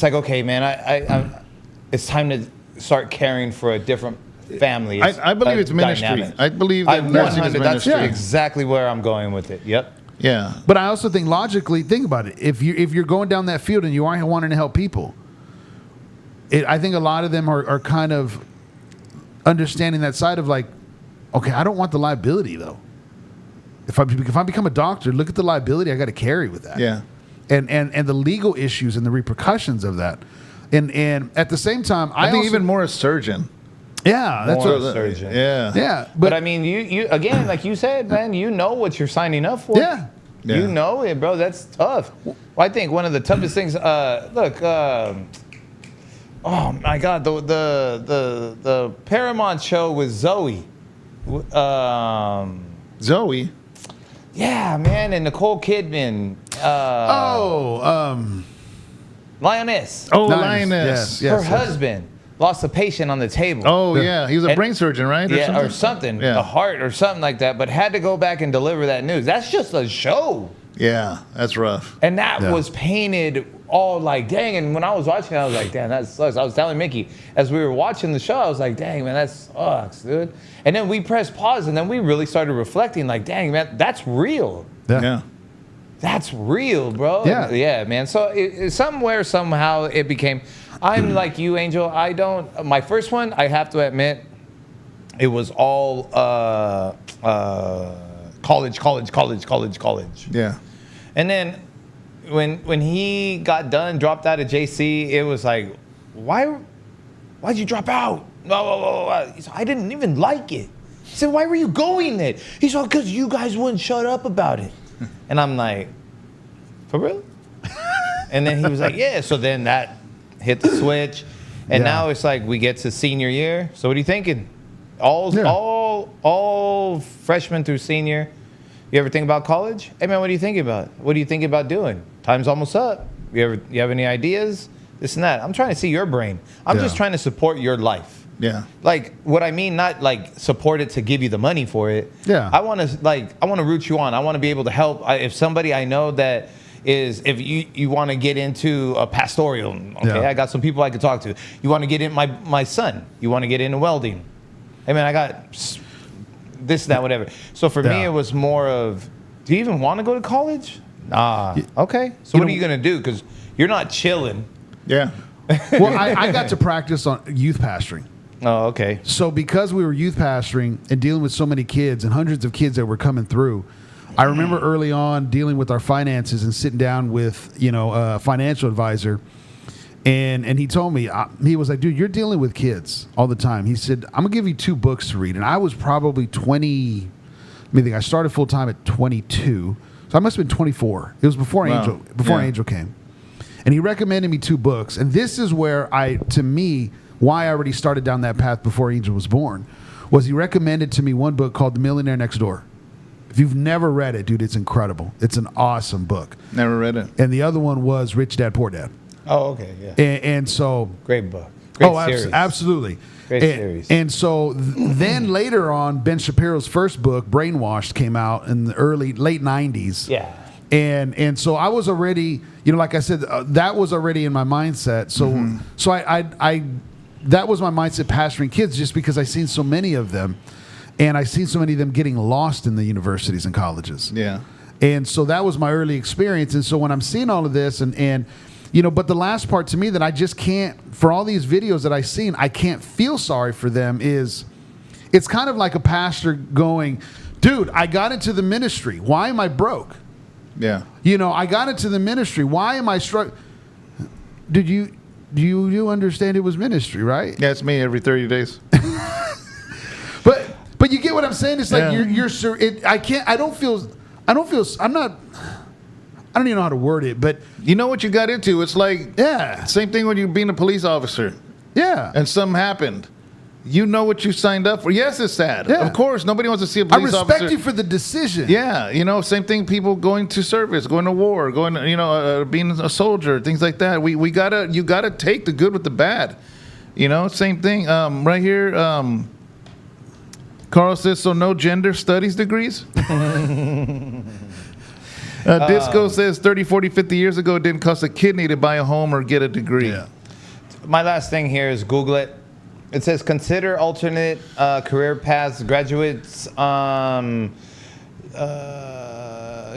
like, okay, man, I it's time to start caring for a different family. I believe it's ministry. Dynamic. I believe that nursing is ministry. That's exactly where I'm going with it. Yep. Yeah. But I also think logically, think about it. If you're going down that field and you aren't wanting to help people, I think a lot of them are kind of understanding that side of like, okay, I don't want the liability though. If I become a doctor, look at the liability I got to carry with that. Yeah. And the legal issues and the repercussions of that. And at the same time, I think also, even more a surgeon. Yeah, that's More what. a surgeon. Yeah. Yeah, But I mean, you again, like you said, man, you know what you're signing up for. Yeah. Yeah. You know it, bro. That's tough. Well, I think one of the toughest things. Look. Oh my God, the Paramount show with Zoe. Zoe. Yeah, man, and Nicole Kidman. Lioness. Oh, Yes, Lioness. yes. Her husband lost a patient on the table. Oh, yeah. He was a And- brain surgeon, right? Yeah, or something, Yeah. a heart or something like that, but had to go back and deliver that news. That's just a show. Yeah, that's rough. And that Yeah. was painted all like, dang. And when I was watching it, I was like, damn, that sucks. I was telling Mickey, as we were watching the show, I was like, dang, man, that sucks, dude. And then we pressed pause, and then we really started reflecting, like, dang, man, that's real. Yeah. That's real, bro. Yeah. Yeah, man. So somewhere, somehow, it became, I'm like you, Angel. I don't, my first one, I have to admit, it was all college. Yeah. And then when he got done, dropped out of JC, it was like, why'd you drop out? He said, I didn't even like it. He said, why were you going there? He said, because you guys wouldn't shut up about it. And I'm like, for real? And then he was like, yeah. So then that hit the switch. And Yeah. now it's like we get to senior year. So what are you thinking? All freshmen through senior. You ever think about college? Hey man, what are you thinking about? What are you thinking about doing? Time's almost up. You have any ideas? This and that. I'm trying to see your brain. I'm just trying to support your life. Yeah. Like what I mean, not like support it to give you the money for it. Yeah. I want to root you on. I want to be able to help. If somebody I know that is, if you want to get into a pastoral, okay, Yeah. I got some people I could talk to. You want to get in my son. You want to get into welding. Hey man, I got this, that, whatever. So for me, Yeah. it was more of, do you even want to go to college? Nah. Okay. So what are you gonna do? Because you're not chilling. Yeah. Well, I got to practice on youth pastoring. Oh, okay. So because we were youth pastoring and dealing with so many kids and hundreds of kids that were coming through, I remember early on dealing with our finances and sitting down with, a financial advisor. And he told me, he was like, dude, you're dealing with kids all the time. He said, I'm going to give you 2 books to read. And I was probably 20. I started full time at 22. So I must have been 24. It was before Wow. Angel came. And he recommended me 2 books. And this is where why I already started down that path before Angel was born, was he recommended to me one book called The Millionaire Next Door. If you've never read it, dude, it's incredible. It's an awesome book. Never read it. And the other one was Rich Dad, Poor Dad. Oh, okay. Yeah. And so... Great book. Great series. Absolutely. Great series. And so then later on, Ben Shapiro's first book, Brainwashed, came out in the late 90s. Yeah. And so I was already, like I said, that was already in my mindset. So I that was my mindset pastoring kids, just because I seen so many of them, and I seen so many of them getting lost in the universities and colleges. Yeah. And so that was my early experience. And so when I'm seeing all of this and but the last part to me that I just can't, for all these videos that I've seen, I can't feel sorry for them is, it's kind of like a pastor going, dude, I got into the ministry. Why am I broke? Yeah. I got into the ministry. Why am I struggling? Do you understand it was ministry, right? Yeah, it's me every 30 days. But you get what I'm saying? It's like Yeah. I don't even know how to word it, but You know what you got into? It's like, yeah. same thing when you're being a police officer Yeah. and something happened. You know what you signed up for. Yes, it's sad. Yeah. Of course, nobody wants to see a I police respect officer. you for the decision. Yeah, same thing. People going to service, going to war, being a soldier, things like that. You gotta take the good with the bad. Same thing. Right here, Carl says, so no gender studies degrees. Disco says 30, 40, 50 years ago, it didn't cost a kidney to buy a home or get a degree. Yeah. My last thing here is Google it. It says consider alternate career paths. Graduates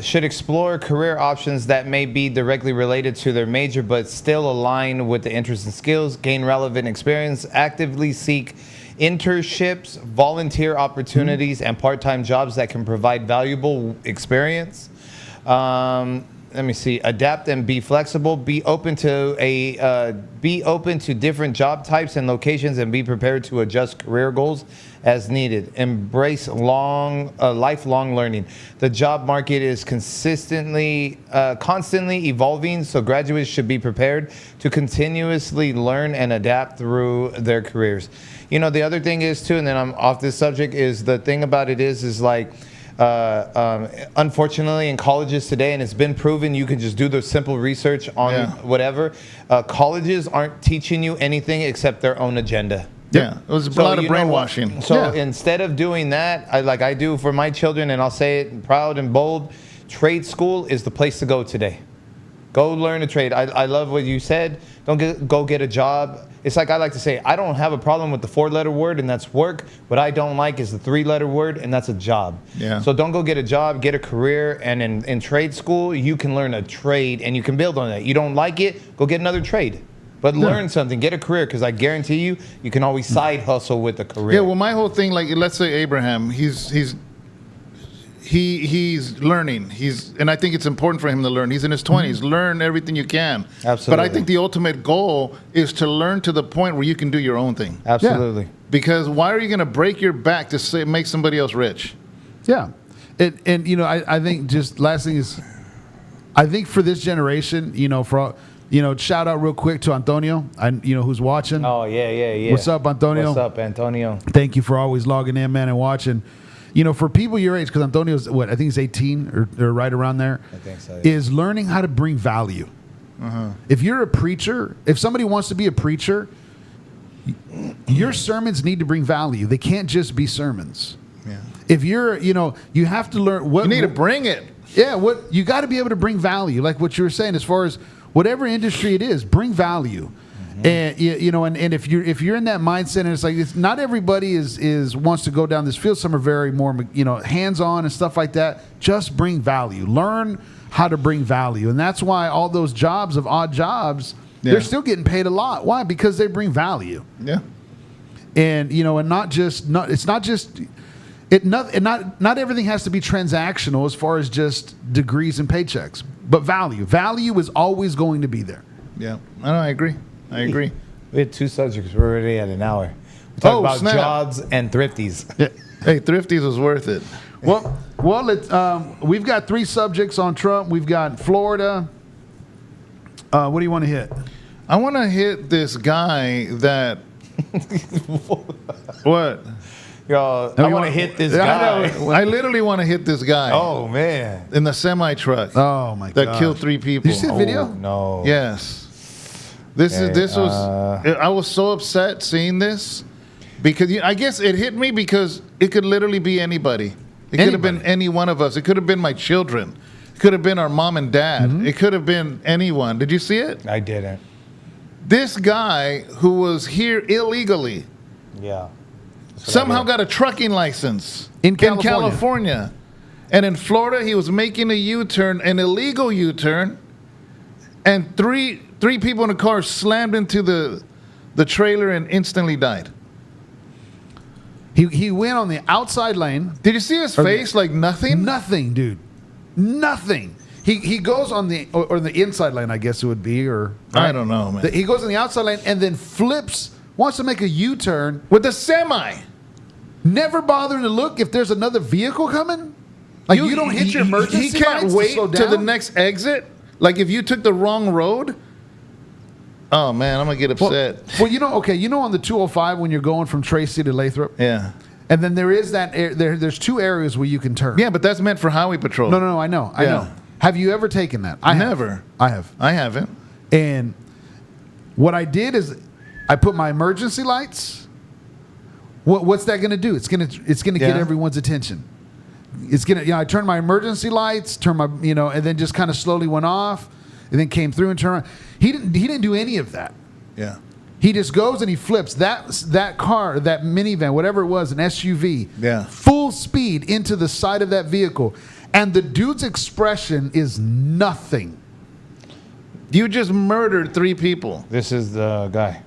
should explore career options that may be directly related to their major but still align with the interests and skills, gain relevant experience, actively seek internships, volunteer opportunities, and part-time jobs that can provide valuable experience. Let me see. Adapt and be flexible. Be open to different job types and locations, and be prepared to adjust career goals as needed. Embrace lifelong learning. The job market is constantly evolving, so graduates should be prepared to continuously learn and adapt through their careers. You know, the other thing is too, and then I'm off this subject, is the thing about it is like, unfortunately in colleges today, and it's been proven, you can just do the simple research on whatever, colleges aren't teaching you anything except their own agenda. Yeah, it was a lot of brainwashing. So instead of doing that, I do for my children, and I'll say it proud and bold, trade school is the place to go today. Go learn a trade. I love what you said. Go get a job. It's like I like to say, I don't have a problem with the 4-letter word, and that's work. What I don't like is the 3-letter word, and that's a job. Yeah. So don't go get a job, get a career, and in trade school, you can learn a trade, and you can build on that. You don't like it, go get another trade. But learn something, get a career, because I guarantee you, you can always side hustle with a career. Yeah, well, my whole thing, like, let's say Abraham, he's learning. And I think it's important for him to learn. He's in his 20s. Learn everything you can. Absolutely. But I think the ultimate goal is to learn to the point where you can do your own thing. Absolutely. Yeah. Because why are you going to break your back to make somebody else rich? Yeah. And you know, I think just last thing is, I think for this generation, you know, shout out real quick to Antonio, who's watching. Oh, yeah. What's up, Antonio? What's up, Antonio? Thank you for always logging in, man, and watching. You know, for people your age, because Antonio's, I think he's 18 or right around there. I think so, yeah. Is learning how to bring value. If you're a preacher, if somebody wants to be a preacher, your sermons need to bring value. They can't just be sermons. Yeah. If you're, you have to learn what... You need to bring it. Yeah, you got to be able to bring value, like what you were saying, as far as whatever industry it is, bring value. And and if you're in that mindset, and it's like not everybody is wants to go down this field. Some are very more hands-on and stuff like that. Just bring value. Learn how to bring value, and that's why all those jobs of odd jobs, they're still getting paid a lot. Why? Because they bring value. Yeah. And not everything has to be transactional as far as just degrees and paychecks, but value. Value is always going to be there. Yeah. I agree. We had 2 subjects. We're already at an hour. We talked about jobs and thrifties. Yeah. Hey, thrifties was worth it. Well, we've got 3 subjects on Trump. We've got Florida. What do you want to hit? I want to hit this guy that... What? Yo, I want to hit this guy. I literally want to hit this guy. Oh, man. In the semi-truck. Oh, my God. That killed 3 people. Did you see the video? No. Yes. I was so upset seeing this because I guess it hit me because it could literally be anybody. It could have been any one of us. It could have been my children. It could have been our mom and dad. It could have been anyone. Did you see it? I didn't. This guy who was here illegally somehow got a trucking license in California. California. And in Florida, he was making a U-turn, an illegal U-turn, and three people in a car slammed into the trailer and instantly died. He went on the outside lane. Did you see his face? Like nothing? Nothing, dude. Nothing. He goes on the inside lane, I guess it would be, or I don't know, man. He goes on the outside lane and then wants to make a U-turn with a semi. Never bothering to look if there's another vehicle coming. Like you don't hit your emergency. He can't wait to the next exit. Like if you took the wrong road. Oh man, I'm gonna get upset. Well, on the 205 when you're going from Tracy to Lathrop. Yeah. And then there is there's 2 areas where you can turn. Yeah, but that's meant for highway patrol. No, I know. Have you ever taken that? Never. I have. I haven't. And what I did is I put my emergency lights. What's that going to do? It's going to get everyone's attention. It's going to, I turned my emergency lights, and then just kind of slowly went off, and then came through and turned around. He didn't do any of that. Yeah. He just goes and he flips that car, that minivan, whatever it was, an SUV, full speed into the side of that vehicle. And the dude's expression is nothing. You just murdered 3 people. This is the guy.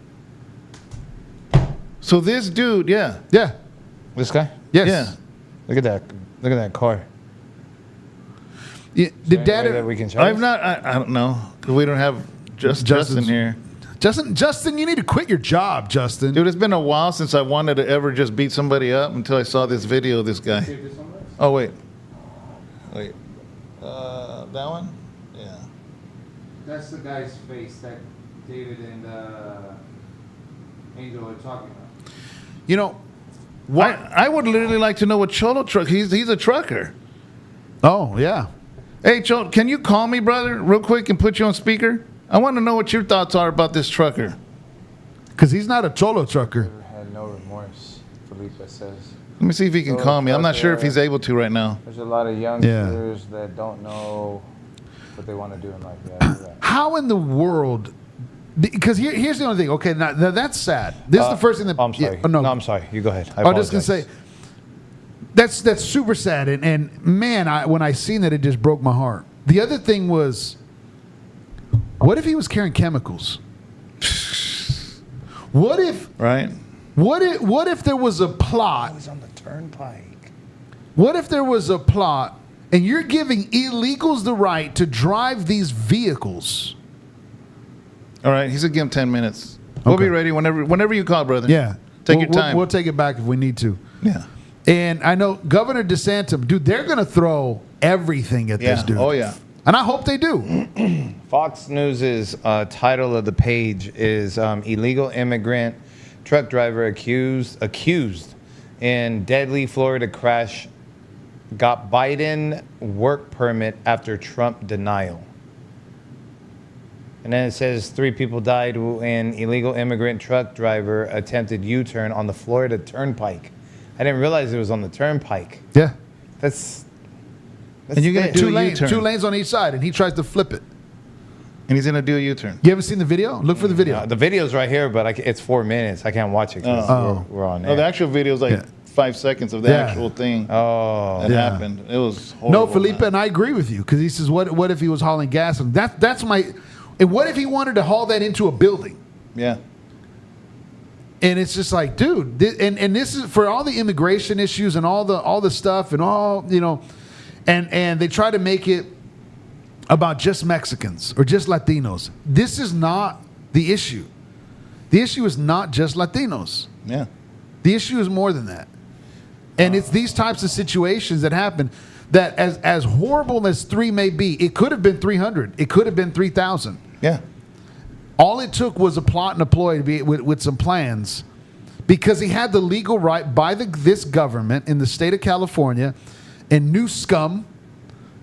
So this dude, yeah. Yeah. This guy? Yes. Yeah. Look at that. Look at that car. Yeah, Is there did any way Dad? that we can show I've this? not, I don't know. 'Cause we don't have Justin Justin's- here. Justin, you need to quit your job, Justin. Dude, it's been a while since I wanted to ever just beat somebody up until I saw this video of this guy. Oh, wait. Wait. That one? Yeah. That's the guy's face that David and Angel are talking about. You know, I would literally like to know what Cholo truck. He's a trucker. oh yeah. Hey, Cholo, can you call me, brother, real quick and put you on speaker? I want to know what your thoughts are about this trucker. Because he's not a Cholo trucker. Never had no remorse, Felipe says. Let me see if he can Cholo call me. I'm not sure if trucker. he's able to right now. There's a lot of youngsters that don't know what they want to do in life. Yeah, you're right. How in the world? Because here's the only thing. Okay, now that's sad. This is the first thing that. I'm sorry. yeah, oh, no, I'm sorry. You go ahead. I I'm just gonna say apologize. that's super sad, and man, when I seen that, it just broke my heart. The other thing was, what if he was carrying chemicals? What if Right? what if there was a plot? He's on the turnpike. What if there was a plot, and you're giving illegals the right to drive these vehicles? All right. He said give him 10 minutes. We'll Okay. be ready whenever you call, brother. Yeah, Take We'll- your time. We'll take it back if we need to. Yeah. And I know Governor DeSantis, dude, they're gonna throw everything at this Yeah. dude. Oh, yeah. And I hope they do. Fox News's title of the page is illegal immigrant truck driver accused in deadly Florida crash got Biden work permit after Trump denial. And then it says 3 people died when illegal immigrant truck driver attempted U-turn on the Florida Turnpike. I didn't realize it was on the Turnpike. Yeah. That's And you're gonna thick. do Two a lanes, U-turn. 2 lanes on each side, and he tries to flip it. And he's going to do a U-turn. You ever seen the video? Look for the video. The video's right here, but it's 4 minutes. I can't watch it because Oh. we're on No, the air. actual video is like Yeah. 5 seconds of the Yeah. actual thing Oh, that Yeah. happened. It was horrible. No, Felipe, man. and I agree with you because he says, "What if he was hauling gas?" And that's my. And what if he wanted to haul that into a building? Yeah. And it's just like, dude, and this is for all the immigration issues and all the stuff and all, you know, and they try to make it about just Mexicans or just Latinos. This is not the issue. The issue is not just Latinos. Yeah. The issue is more than that. And it's these types of situations that happen that as horrible as 3 may be, it could have been 300. It could have been 3,000. Yeah. All it took was a plot and a ploy to be, with some plans, because he had the legal right by this government in the state of California and new scum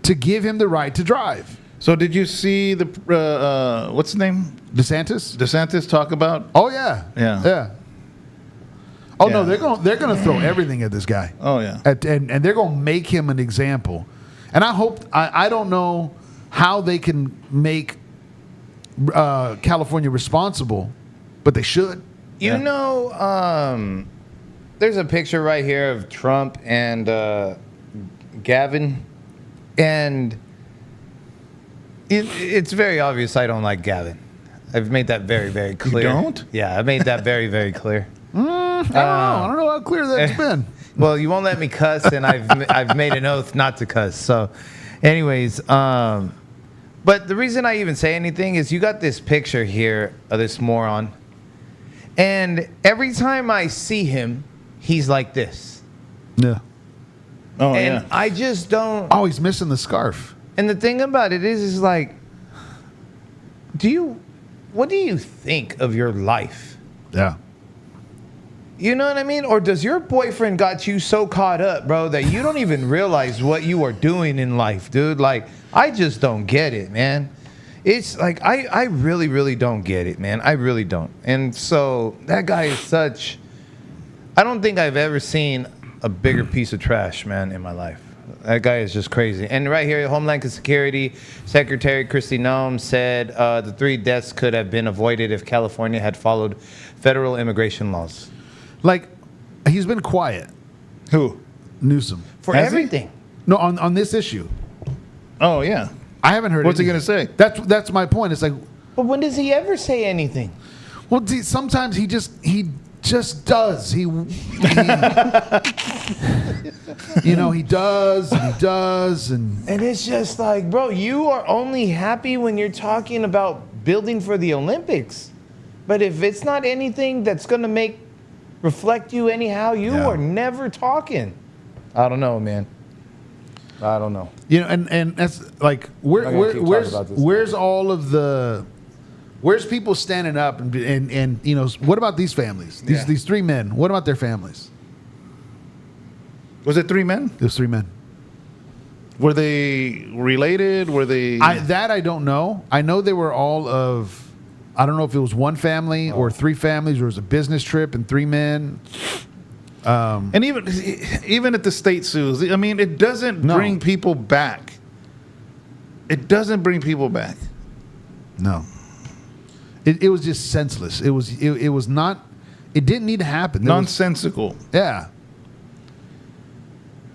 to give him the right to drive. So did you see the what's his name? DeSantis? DeSantis talk about? Oh yeah, Yeah. yeah. Oh no, Yeah. they're gonna throw everything at this guy. Oh yeah. And they're gonna make him an example. And I hope I don't know how they can make California responsible, but they should. you Yeah. know, there's a picture right here of Trump and Gavin, and it's very obvious I don't like Gavin. I've made that very, very clear. don't? Yeah, I made that very, very clear. I don't know how clear that's been. Well, you won't let me cuss, and I've made an oath not to cuss. So, anyways, but the reason I even say anything is you got this picture here of this moron, and every time I see him, he's like this, Yeah. Oh and yeah. I just don't. Oh, he's missing the scarf. And the thing about it is like, what do you think of your life? Yeah. You know what I mean? Or does your boyfriend got you so caught up, bro, that you don't even realize what you are doing in life, dude? Like, I just don't get it, man. It's like, I really, really don't get it, man. I really don't. And so that guy is such, I don't think I've ever seen a bigger piece of trash, man, in my life. That guy is just crazy. And right here, Homeland Security Secretary Kristi Noem said the 3 deaths could have been avoided if California had followed federal immigration laws. Like, he's been quiet, Who? Newsom. For Has he? everything. No, on this issue. Oh, yeah. I haven't heard. What's he anything. going to say? That's my point. It's like, But when does he ever say anything? well, see, sometimes he just does. He you know, he does and And it's just like, bro, you are only happy when you're talking about building for the Olympics. But if it's not anything that's going to reflect you anyhow, you Yeah. are never talking. I don't know, man. I don't know. you know, and that's like I'm not gonna keep talking about this. where's all of the where's people standing up and you know, what about these families? These three men. What about their families? Was it 3 men? Those three men. Were they related? Were they... I don't know. I know they were all of. I don't know if it was one family or 3 families, or it was a business trip and 3 men. And even at the state zoos, I mean, it doesn't bring people back. It doesn't bring people back. No. It was just senseless. It was not. It didn't need to happen. Nonsensical. Yeah.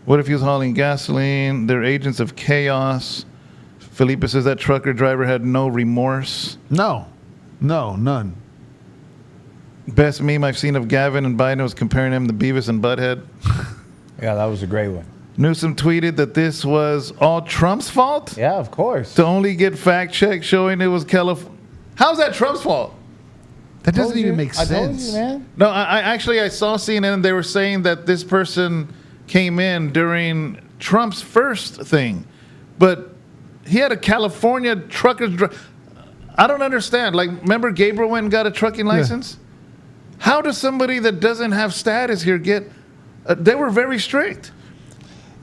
What if he was hauling gasoline? They're agents of chaos. Felipe says that trucker driver had no remorse. No, none. Best meme I've seen of Gavin and Biden was comparing him to Beavis and Butthead. Yeah, that was a great one. Newsom tweeted that this was all Trump's fault Yeah, of course. to only get fact check showing it was California. How's that Trump's fault? That doesn't even make I told sense. you, man. No, I saw CNN and they were saying that this person came in during Trump's first thing, but he had a California trucker. I don't understand. Like, remember Gabriel went and got a trucking license? How does somebody that doesn't have status here get? They were very strict.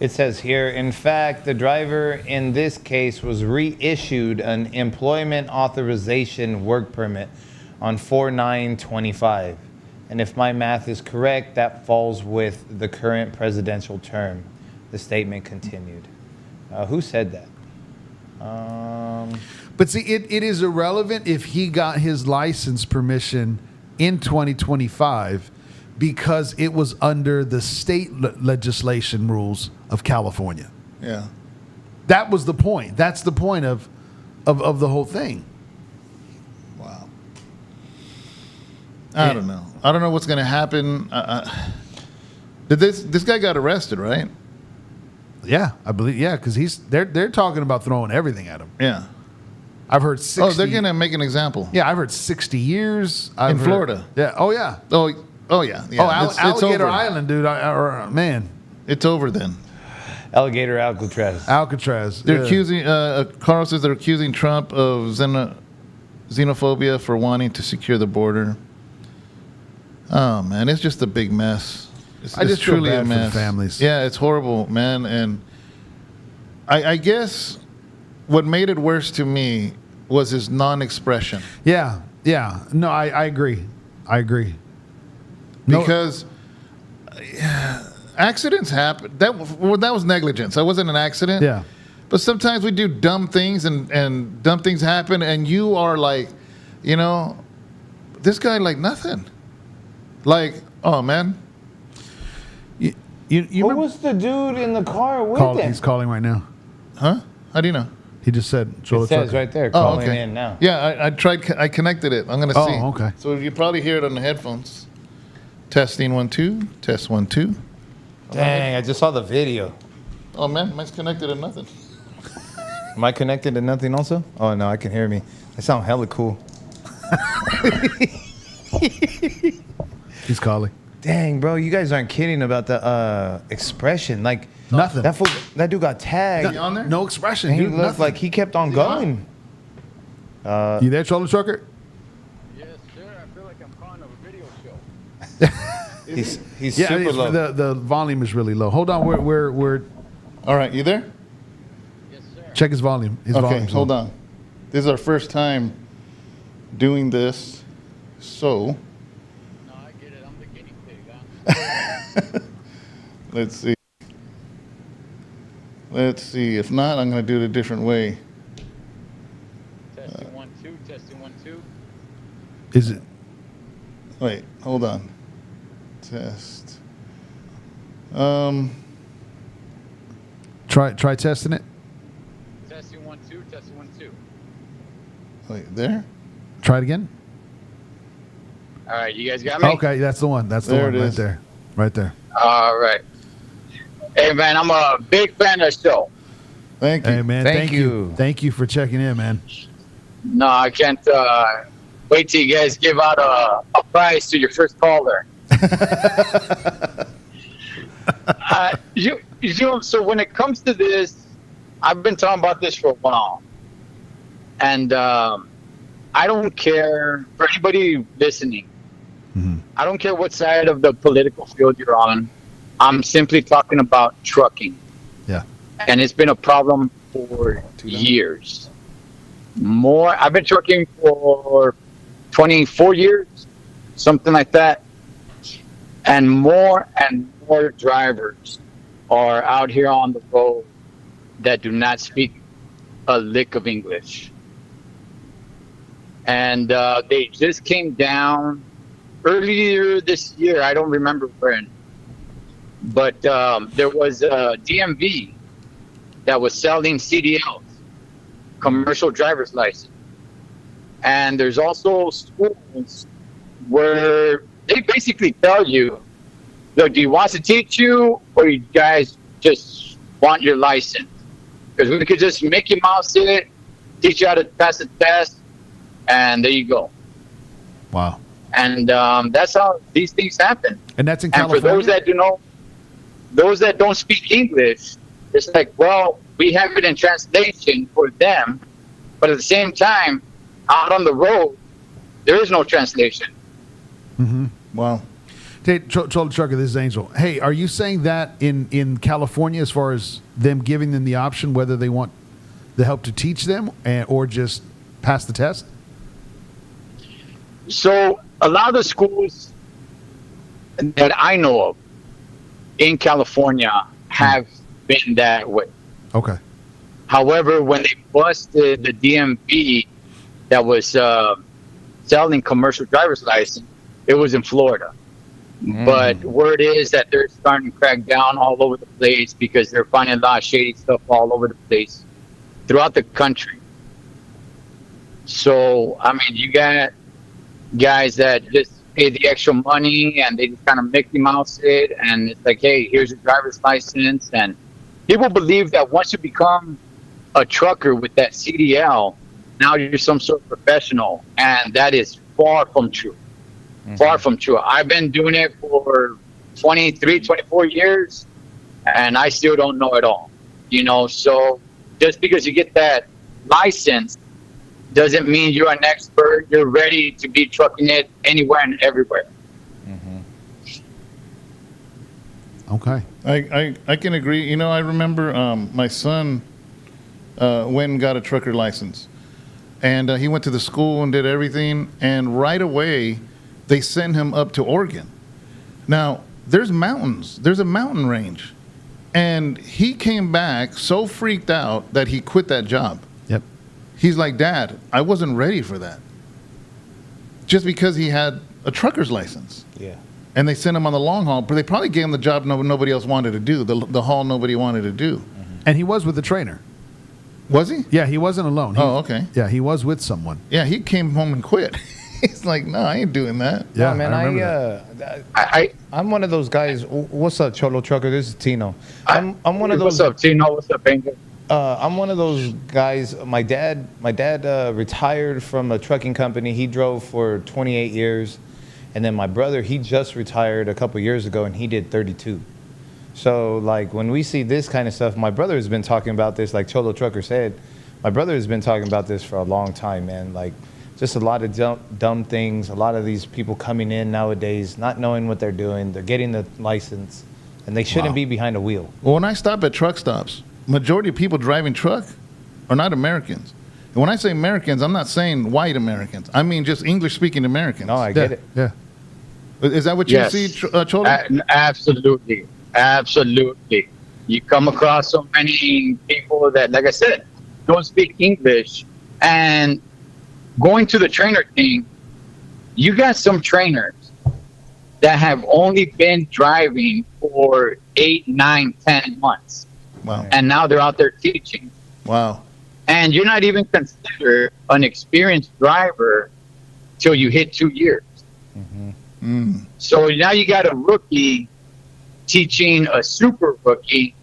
It says here, in fact, the driver in this case was reissued an employment authorization work permit on 4/9/25. And if my math is correct, that falls with the current presidential term. The statement continued. Who said that? But see, it is irrelevant if he got his license permission in 2025 because it was under the state legislation rules of California. Yeah. That was the point. That's the point of the whole thing. Wow. I don't know. I don't know what's going to happen. Did this guy got arrested, right? Yeah, I believe. Yeah, because they're talking about throwing everything at him. Yeah. I've heard 60. Oh, they're going to make an example. Yeah, I've heard 60 years. In Florida. Yeah. Oh yeah. Oh yeah. Yeah. Oh, It's Alligator over. Island, dude. Man, It's over then. Alligator Alcatraz. Alcatraz. They're yeah. accusing. Carl says they're accusing Trump of xenophobia for wanting to secure the border. Oh man, it's just a big mess. I just feel truly bad a for the mess. families. Yeah, it's horrible, man. And I guess what made it worse to me was his non-expression. Yeah. No, I agree. No- Because accidents happen. That was negligence. That wasn't an accident. Yeah. But sometimes we do dumb things and dumb things happen, and you are like, this guy like nothing. Like, oh man. You Who remember? was the dude in the car with him? He's calling right now. Huh? How do you know? He just said. It says right there, calling in now. Yeah, I connected it. I'm gonna see. Oh, okay. So you probably hear it on the headphones. Testing 1 2. Test 1 2. Dang, I just saw the video. Oh man, mine's connected to nothing. Am I connected to nothing also? Oh, no, I can hear me. I sound hella cool. He's calling. Dang, bro, you guys aren't kidding about the expression. Like, Nothing. that dude got tagged. You on there? No expression. And he dude, looked nothing. like he kept on going. You there, Trolling Trucker? Yes, sir. I feel like I'm part of a video show. He's Yeah, super low. the volume is really low. Hold on, we're All right, you there? Yes, sir. check his volume. His Okay, volume's hold low. on. This is our first time doing this, so No, I get it. I'm the guinea pig, huh? let's see. Let's see. If not, I'm going to do it a different way. Testing 1 2. Testing 1 2. Is it? Wait, hold on. Test. Try testing it. Testing 1 2. Testing 1 2. Wait, there? Try it again. All right, you guys got me. Okay, that's the one. That's the There one it right is. there. Right there. All right. Hey man, I'm a big fan of the show. Thank you. Hey man, Thank thank you. Thank you for checking in, man. No, I can't wait till you guys give out a prize to your first caller. So when it comes to this, I've been talking about this for a while, and I don't care for anybody listening. Mhm. I don't care what side of the political field you're on. I'm simply talking about trucking. Yeah. And it's been a problem for years. I've been trucking for 24 years, something like that. And more drivers are out here on the road that do not speak a lick of English. And they just came down earlier this year. I don't remember when. But there was a DMV that was selling CDLs, commercial driver's license. And there's also schools where they basically tell you, look, do you want to teach you, or you guys just want your license? Because we could just make you mouse it, teach you how to pass the test, and there you go. Wow. And that's how these things happen. And that's in And for California. those that don't speak English, it's like, well, we have it in translation for them, but at the same time, out on the road, there is no translation. Mm-hmm. Wow. Hey, Cholo Trucker, this is Angel. Hey, are you saying that in California, as far as them giving them the option whether they want the help to teach them or just pass the test? So a lot of the schools that I know of in California have been that way. Okay. However, when they busted the DMV that was selling commercial driver's license, it was in Florida. But word is that they're starting to crack down all over the place because they're finding a lot of shady stuff all over the place throughout the country. So, I mean, you got guys that just pay the extra money and they just kind of Mickey Mouse it, and it's like, hey, here's your driver's license. And people believe that once you become a trucker with that CDL, now you're some sort of professional, and that is far from true. Far from true. I've been doing it for 23, 24 years, and I still don't know it all. So just because you get that license doesn't mean you're an expert. You're ready to be trucking it anywhere and everywhere. Okay. I can agree. I remember my son went and got a trucker license. And he went to the school and did everything. And right away, they sent him up to Oregon. Now, there's mountains. There's a mountain range. And he came back so freaked out that he quit that job. Yep. He's like, Dad, I wasn't ready for that. Just because he had a trucker's license. Yeah. And they sent him on the long haul, but they probably gave him the job nobody else wanted to do, the haul nobody wanted to do. And he was with the trainer. Was he? Yeah, he wasn't alone. Oh, okay. Yeah, he was with someone. Yeah, he came home and quit. He's like, no, I ain't doing that. Yeah, No, man, I remember I'm one of those guys. What's up, Cholo Trucker? This is Tino. I'm one of those. What's up, Tino? What's up, Angel? I'm one of those guys. My dad retired from a trucking company. He drove for 28 years, and then my brother, he just retired a couple years ago, and he did 32. So, like, when we see this kind of stuff, my brother has been talking about this, like Cholo Trucker said. My brother has been talking about this for a long time, man. Like, just a lot of dumb things. A lot of these people coming in nowadays, not knowing what they're doing. They're getting the license, and they shouldn't be behind a wheel. Well, when I stop at truck stops, majority of people driving truck are not Americans. And when I say Americans, I'm not saying white Americans. I mean just English-speaking Americans. No, I get it. Yeah. Is that what you Yes. see, Cholo? Absolutely. Absolutely. You come across so many people that, like I said, don't speak English. And going to the trainer thing, you got some trainers that have only been driving for 8, 9, 10 months. Wow. And now they're out there teaching. Wow. And you're not even considered an experienced driver till you hit 2 years. So now you got a rookie teaching a super rookie.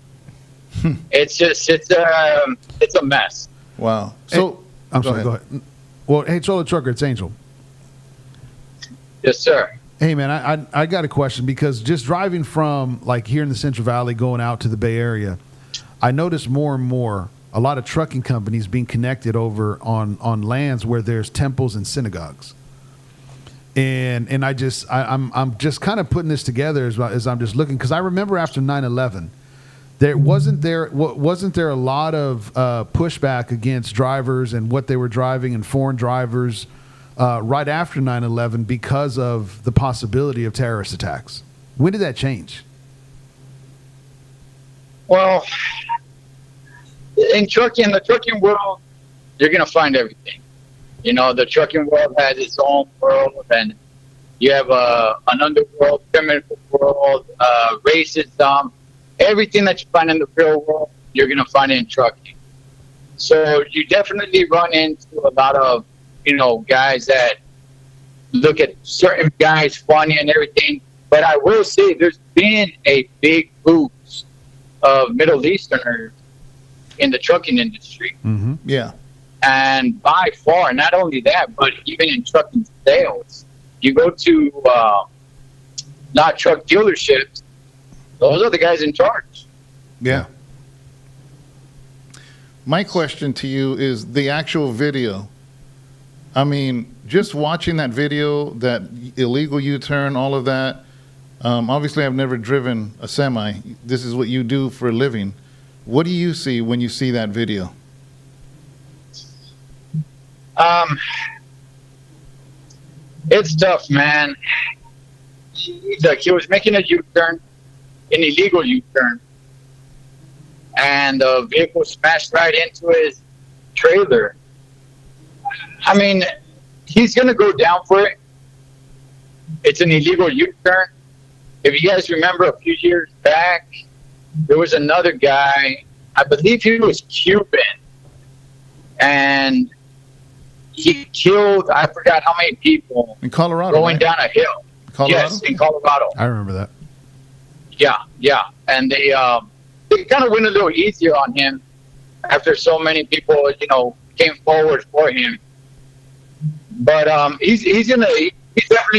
It's a mess. Wow. So I'm sorry. Go ahead. Well, hey, Cholo Trucker, it's Angel. Yes, sir. Hey, man, I got a question because just driving from like here in the Central Valley going out to the Bay Area, I noticed more and more a lot of trucking companies being connected over on lands where there's temples and synagogues. And I'm just kind of putting this together as I'm just looking, because I remember after 9/11, wasn't there a lot of pushback against drivers and what they were driving and foreign drivers right after 9/11 because of the possibility of terrorist attacks. When did that change? Well, in the trucking world, you're going to find everything. You know, the trucking world has its own world, and you have an underworld, criminal world, racism. Everything that you find in the real world, you're going to find it in trucking. So you definitely run into a lot of, guys that look at certain guys funny and everything. But I will say there's been a big boost of Middle Easterners in the trucking industry. Mm-hmm. Yeah. And by far, not only that, but even in trucking sales, you go to not truck dealerships, those are the guys in charge. Yeah. My question to you is the actual video. I mean, just watching that video, that illegal U-turn, all of that. Obviously, I've never driven a semi. This is what you do for a living. What do you see when you see that video? It's tough, man. Look, he was making a U-turn, an illegal U-turn, and the vehicle smashed right into his trailer. I mean, he's going to go down for it. It's an illegal U-turn. If you guys remember a few years back, there was another guy, I believe he was Cuban, and he killed, I forgot how many people. In Colorado, going right? down a hill. Colorado? Yes, in Colorado. I remember that. Yeah. And they kind of went a little easier on him after so many people, came forward for him. But he's definitely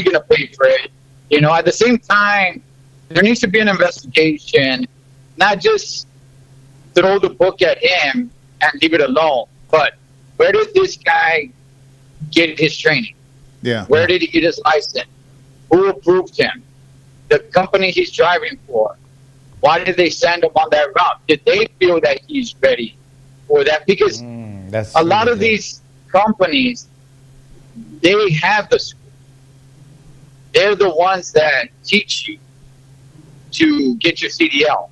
gonna pay for it. At the same time, there needs to be an investigation, not just throw the book at him and leave it alone, but where did this guy get his training? Yeah. Where did he get his license? Who approved him? The company he's driving for. Why did they send him on that route? Did they feel that he's ready for that? Because a lot of these companies, they have the school. They're the ones that teach you to get your CDL.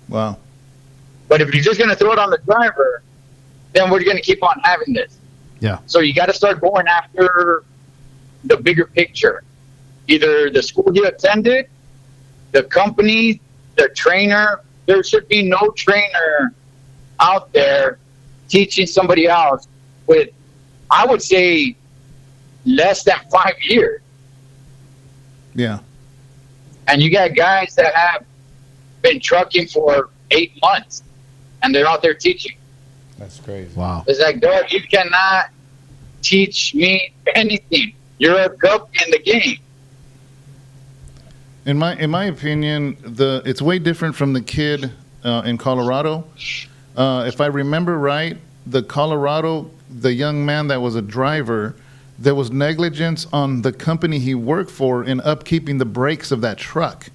Wow. But if you're just going to throw it on the driver, then we're going to keep on having this. Yeah. So you got to start going after the bigger picture. Either the school you attended, the company, the trainer. There should be no trainer out there teaching somebody else with, I would say, less than 5 years. Yeah. And you got guys that have been trucking for 8 months, and they're out there teaching. That's crazy. Wow. It's like, dog, you cannot teach me anything. You're a cub in the game. In my opinion, it's way different from the kid in Colorado. If I remember right, the young man that was a driver, there was negligence on the company he worked for in upkeeping the brakes of that truck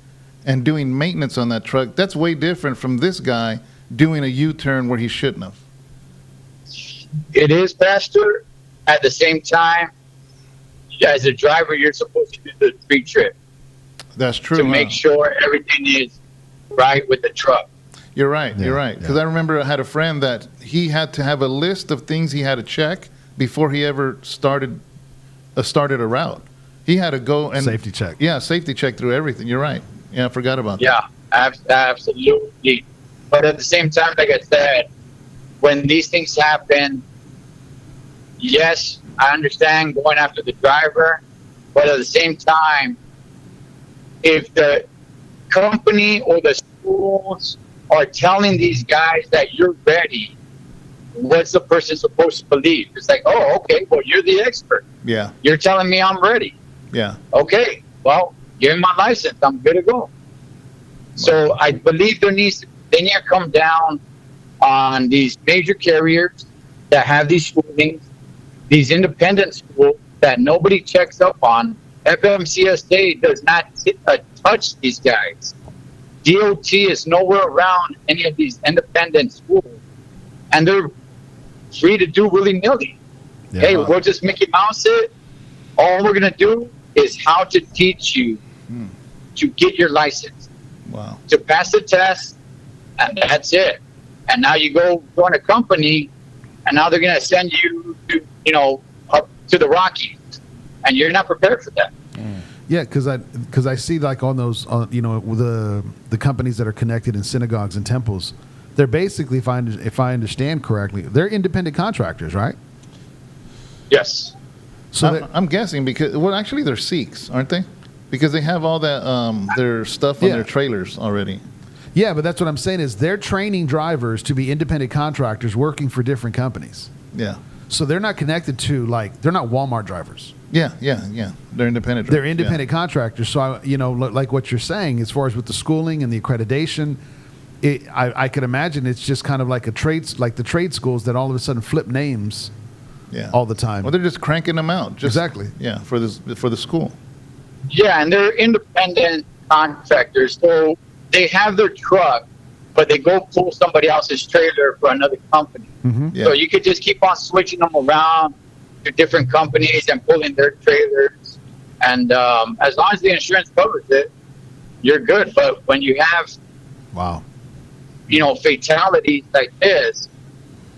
and doing maintenance on that truck. That's way different from this guy doing a U-turn where he shouldn't have. It is, Pastor. At the same time, as a driver, you're supposed to do the pre-trip That's true. to make sure everything is right with the truck. You're right. Yeah, You're right. Because yeah. I remember I had a friend that he had to have a list of things he had to check before he ever started a route. He had to go and Safety check. Yeah, safety check through everything. You're right. Yeah, I forgot about Yeah. that. Absolutely. But at the same time, like I said, when these things happen, yes, I understand going after the driver, but at the same time, if the company or the schools are telling these guys that you're ready, what's the person supposed to believe? It's like, oh, okay, well, you're the expert. Yeah. You're telling me I'm ready. Yeah. Okay, well, give me my license. I'm good to go. So I believe they need to come down on these major carriers that have these schoolings, these independent schools that nobody checks up on. FMCSA does not touch these guys. DOT is nowhere around any of these independent schools, and they're free to do willy-nilly. Yeah. Hey, we'll just Mickey Mouse it. All we're going to do is how to teach you to get your license, Wow. to pass the test, and that's it. And now you go join a company, and now they're going to send you to, up to the Rockies, and you're not prepared for that. Yeah, because I see like on those the companies that are connected in synagogues and temples, they're basically, if I understand correctly, they're independent contractors, right? Yes. So I'm guessing because, well, actually they're Sikhs, aren't they? Because they have all that their stuff on Yeah. their trailers already. yeah, but that's what I'm saying is they're training drivers to be independent contractors working for different companies. Yeah. So they're not connected to they're not Walmart drivers. Yeah. They're independent. They're drivers, independent contractors. So like what you're saying, as far as with the schooling and the accreditation, I could imagine it's just kind of like the trade schools that all of a sudden flip names Yeah. all the time. Well, they're just cranking them out. Just, Exactly. Yeah, for the school. Yeah, and they're independent contractors. So they have their truck, but they go pull somebody else's trailer for another company. Mm-hmm. Yeah. So you could just keep on switching them around to different companies and pulling their trailers. And as long as the insurance covers it, you're good. But when you have, Wow. fatalities like this,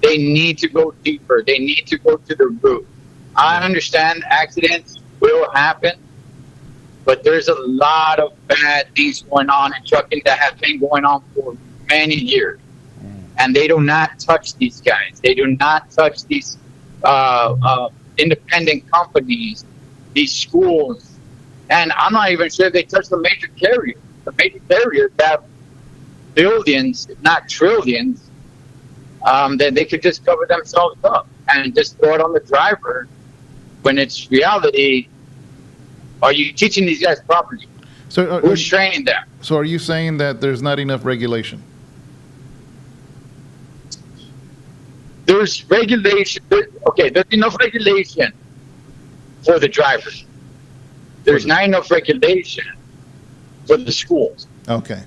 they need to go deeper. They need to go to the root. I understand accidents will happen, but there's a lot of bad things going on in trucking that have been going on for many years. And they do not touch these guys. They do not touch these independent companies, these schools. And I'm not even sure they touch the major carriers. The major carriers have billions, if not trillions, that they could just cover themselves up and just throw it on the driver when it's reality. Are you teaching these guys properly? So Who's training them? So are you saying that there's not enough regulation? There's regulation. There's enough regulation for the drivers. There's not enough regulation for the schools. Okay.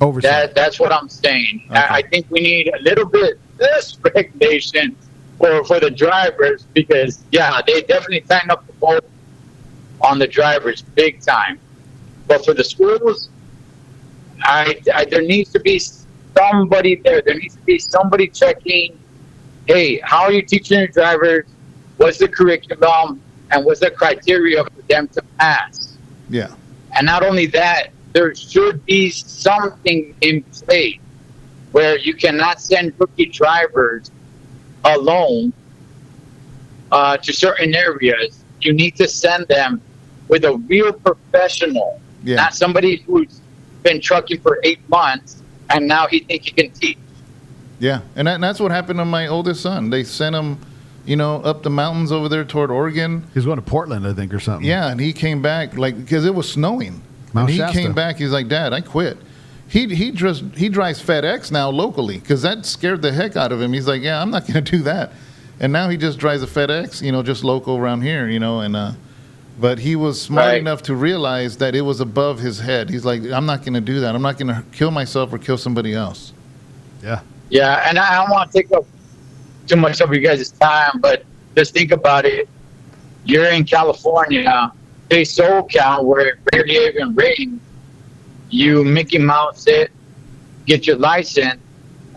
Oversight. That's what I'm saying. Okay. I think we need a little bit less regulation for the drivers because, yeah, they definitely tighten up the boat on the drivers big time. But for the schools, there needs to be somebody there. There needs to be somebody checking, hey, how are you teaching your drivers? What's the curriculum? And what's the criteria for them to pass? Yeah. And not only that, there should be something in place where you cannot send rookie drivers alone to certain areas. You need to send them with a real professional, Yeah. not somebody who's been trucking for 8 months and now he thinks he can teach. Yeah. And that's what happened to my oldest son. They sent him, up the mountains over there toward Oregon. He's going to Portland, I think, or something. Yeah. And he came back because it was snowing. Mount And he Shasta. came back. He's like, Dad, I quit. He drives FedEx now locally because that scared the heck out of him. He's like, yeah, I'm not going to do that. And now he just drives a FedEx, just local around here, but he was smart Right. enough to realize that it was above his head. He's like, I'm not going to do that. I'm not going to kill myself or kill somebody else. Yeah. Yeah, and I don't want to take up too much of you guys' time, but just think about it. You're in California, say SoCal, where it barely even rains. You Mickey Mouse it, get your license,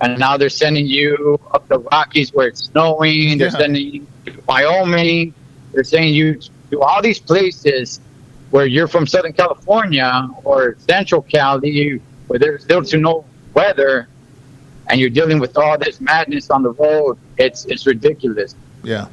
and now they're sending you up the Rockies where it's snowing. They're Yeah. sending you to Wyoming. They're sending you to all these places where you're from Southern California or Central Cali. where there's little to no weather, and you're dealing with all this madness on the road. It's ridiculous. Yeah.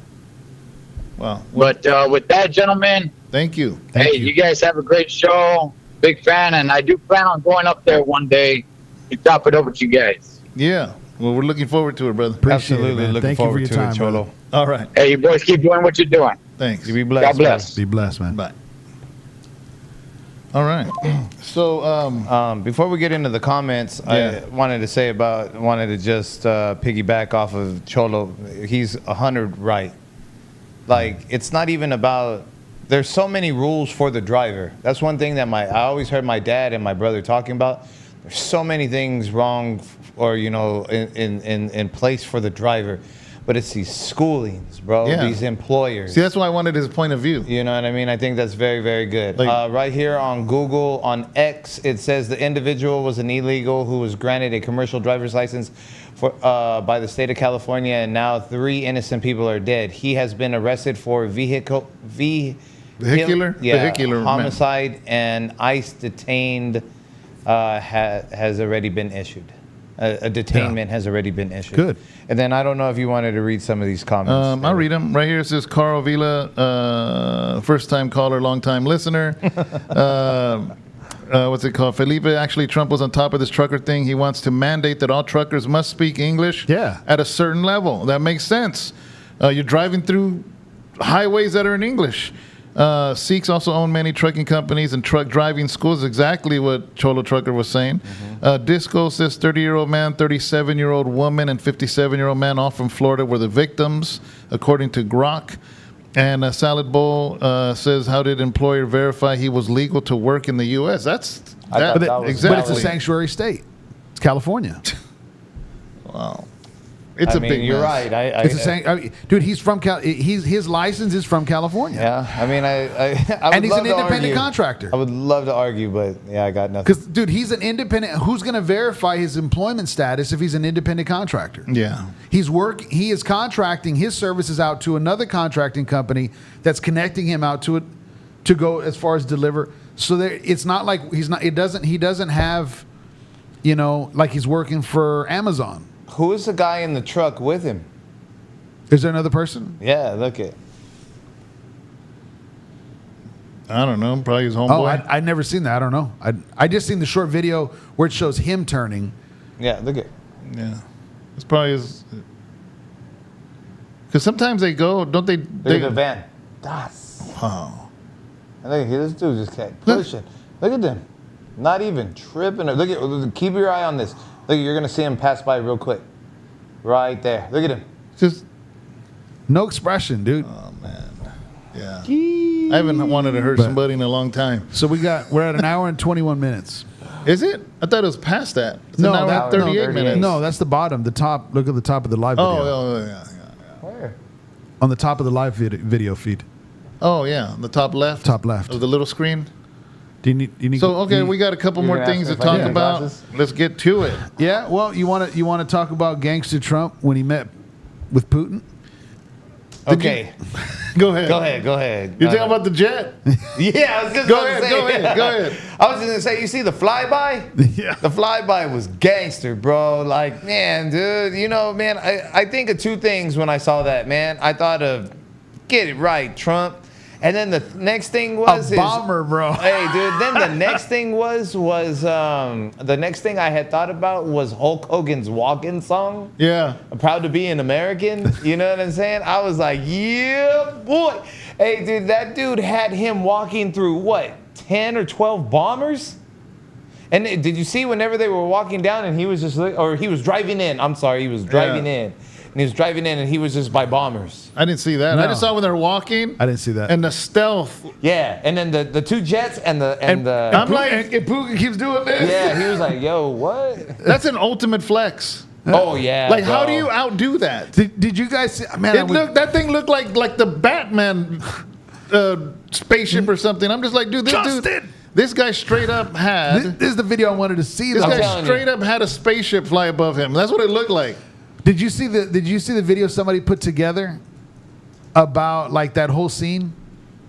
Wow. But with that, gentlemen, Thank you. hey, you guys have a great show. Big fan, and I do plan on going up there one day to top it over with you guys. Yeah. Well, we're looking forward to it, brother. Absolutely man. looking Thank you for forward your to time, it, Cholo. brother. All right. Hey, you boys keep doing what you're doing. Thanks. You be blessed. God bless. Be blessed, man. Bye. All right. So, Before we get into the comments, Yeah. I wanted to just piggyback off of Cholo. He's 100 right. Like, it's not even about. There's so many rules for the driver. That's one thing that I always heard my dad and my brother talking about. There's so many things wrong, or in place for the driver, but it's these schoolings, bro. Yeah. These employers. see, that's why I wanted his point of view. You know what I mean? I think that's very, very good. Like- Right here on Google, on X, it says the individual was an illegal who was granted a commercial driver's license by the state of California, and now 3 innocent people are dead. He has been arrested for vehicular Vehicular homicide, and ICE detained has already been issued. A detainment has already been issued. Good. And then I don't know if you wanted to read some of these comments. I'll read them. Right here it says Carl Vila, first-time caller, long-time listener. What's it called? Felipe, actually, Trump was on top of this trucker thing. He wants to mandate that all truckers must speak English at a certain level. That makes sense. You're driving through highways that are in English. Sikhs also own many trucking companies and truck driving schools. Exactly what Cholo Trucker was saying. Disco says 30-year-old man, 37-year-old woman, and 57-year-old man, all from Florida, were the victims, according to Grok. And Salad Bowl says, how did employer verify he was legal to work in the U.S.? I thought that was exactly. But it's a sanctuary state. It's California. Wow. It's I a mean, big you're mess. right. Dude, he's from his license is from California. Yeah, I mean, I would And he's love an to independent argue. contractor. I would love to argue, but yeah, I got nothing. Because, dude, he's an independent. Who's going to verify his employment status if he's an independent contractor? Yeah. He is contracting his services out to another contracting company that's connecting him out to it to go as far as deliver. So it's not like he doesn't have, like he's working for Amazon. Who is the guy in the truck with him? Is there another person? Yeah, look it. I don't know. Probably his Oh, homeboy. I'd never seen that. I don't know. I just seen the short video where it shows him turning. Yeah, look it. Yeah. It's probably his. Because sometimes they go, don't they? Look at the van. Das. Wow. And look, this dude just kept pushing. Look at them. Not even tripping. Look at. Keep your eye on this. Look, you're gonna see him pass by real quick. Right there. Look at him. Just. No expression, dude. Oh, man. Yeah. I haven't wanted to hurt somebody in a long time. So we're at an hour and 21 minutes. Is it? I thought it was past that. It's an hour and 38 minutes. No, that's the bottom. The top. Look at the top of the live video. Oh, yeah. Where? On the top of the live video feed. Oh, yeah. The top left. Top left. Of the little screen. Do you need? So, okay, we got a couple You're more gonna things to ask me if I talk need about. glasses? Let's get to it. Yeah. Well, you want to talk about Gangster Trump when he met with Putin? Okay. Go ahead. Go ahead. You're talking about the jet? Yeah, I was just Go about to ahead, say. go ahead. I was just gonna say, you see the flyby? Yeah. The flyby was gangster, bro. Like, man, dude, man, I think of two things when I saw that, man. I thought of, get it right, Trump. And then the next thing was A bomber, bro. Hey, dude. Then the next thing was the next thing I had thought about was Hulk Hogan's walk-in song. Yeah. I'm proud to be an American. You know what I'm saying? I was like, yeah, boy. Hey, dude, that dude had him walking through what, 10 or 12 bombers? And did you see whenever they were walking down and he was just, or he was driving in? I'm sorry, he was driving in. And he was driving in and he was just by bombers. I didn't see that. No. I just saw when they're walking. I didn't see that. And the stealth. Yeah, and then the two jets and the I'm like, and Putin keeps doing this. yeah, he was like, yo, what? that's an ultimate flex. Oh yeah. Like, how bro. do you outdo that? Did you guys see? Man, That thing looked like the Batman spaceship or something. I'm just like, dude, this guy straight up had. This is the video I wanted to see. This though. guy telling straight up had a spaceship fly above him. That's what it looked like. Did you see the video somebody put together about like that whole scene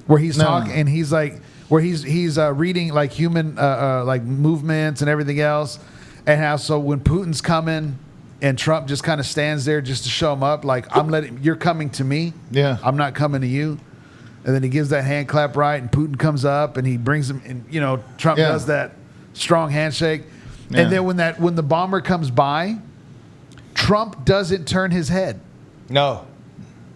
where he's No. talking and he's like, where he's reading like human like movements and everything else, and how so when Putin's coming and Trump just kind of stands there just to show him up, like you're coming to me, I'm not coming to you, and then he gives that hand clap right, and Putin comes up and he brings him, and Trump does that strong handshake, and then when the bomber comes by, Trump doesn't turn his head. No.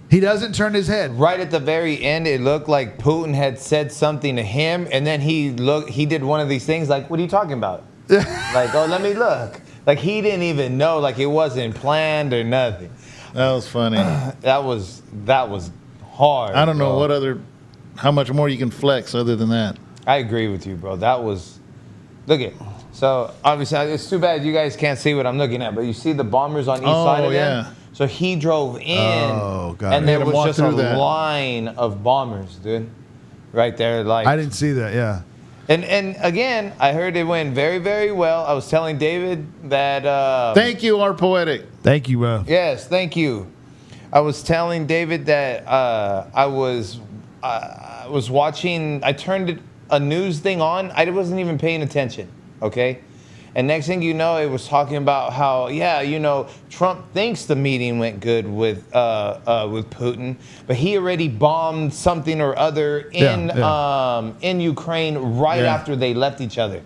He doesn't turn his head. Right at the very end, it looked like Putin had said something to him, and then he did one of these things like, what are you talking about? Like, oh, let me look. Like, he didn't even know, like it wasn't planned or nothing. That was funny. That was hard. I don't know how much more you can flex other than that. I agree with you, bro. That was, look at. So, obviously, it's too bad you guys can't see what I'm looking at, but you see the bombers on each side of them? So he drove in, and there was just a line of bombers, dude, right there. Like I didn't see that, yeah. And again, I heard it went very, very well. I was telling David that. Thank you, our poetic. Thank you, Yes, thank you. I was telling David that I was watching. I turned a news thing on. I wasn't even paying attention. Okay. And next thing you know, it was talking about how, Trump thinks the meeting went good with Putin, but he already bombed something or other in Ukraine right after they left each other.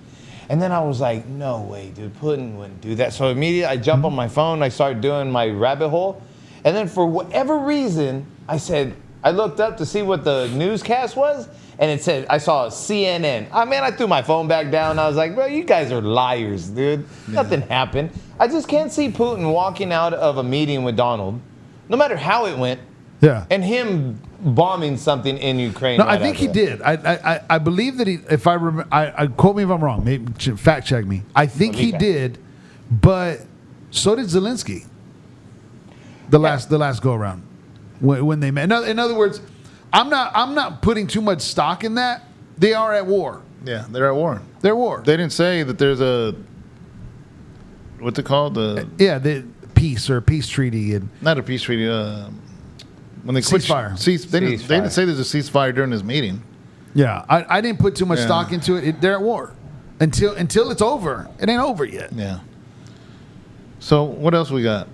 And then I was like, no way, dude, Putin wouldn't do that. So immediately I jump on my phone, I start doing my rabbit hole. And then for whatever reason, I looked up to see what the newscast was. And it said, I saw CNN. I threw my phone back down. I was like, bro, you guys are liars, dude. Nothing happened. I just can't see Putin walking out of a meeting with Donald, no matter how it went, and him bombing something in Ukraine. No, I think he did. I believe that he, if I remember, I quote me if I'm wrong, maybe fact check me. I think he did, but so did Zelensky the last go around when they met. In other words, I'm not putting too much stock in that. They are at war. Yeah, they're at war. They're at war. They didn't say that there's what's it called? The peace or a peace treaty. And not a peace treaty. When they ceasefire. They didn't say there's a ceasefire during this meeting. Yeah, I didn't put too much stock into it. They're at war. Until it's over. It ain't over yet. Yeah. So what else we got?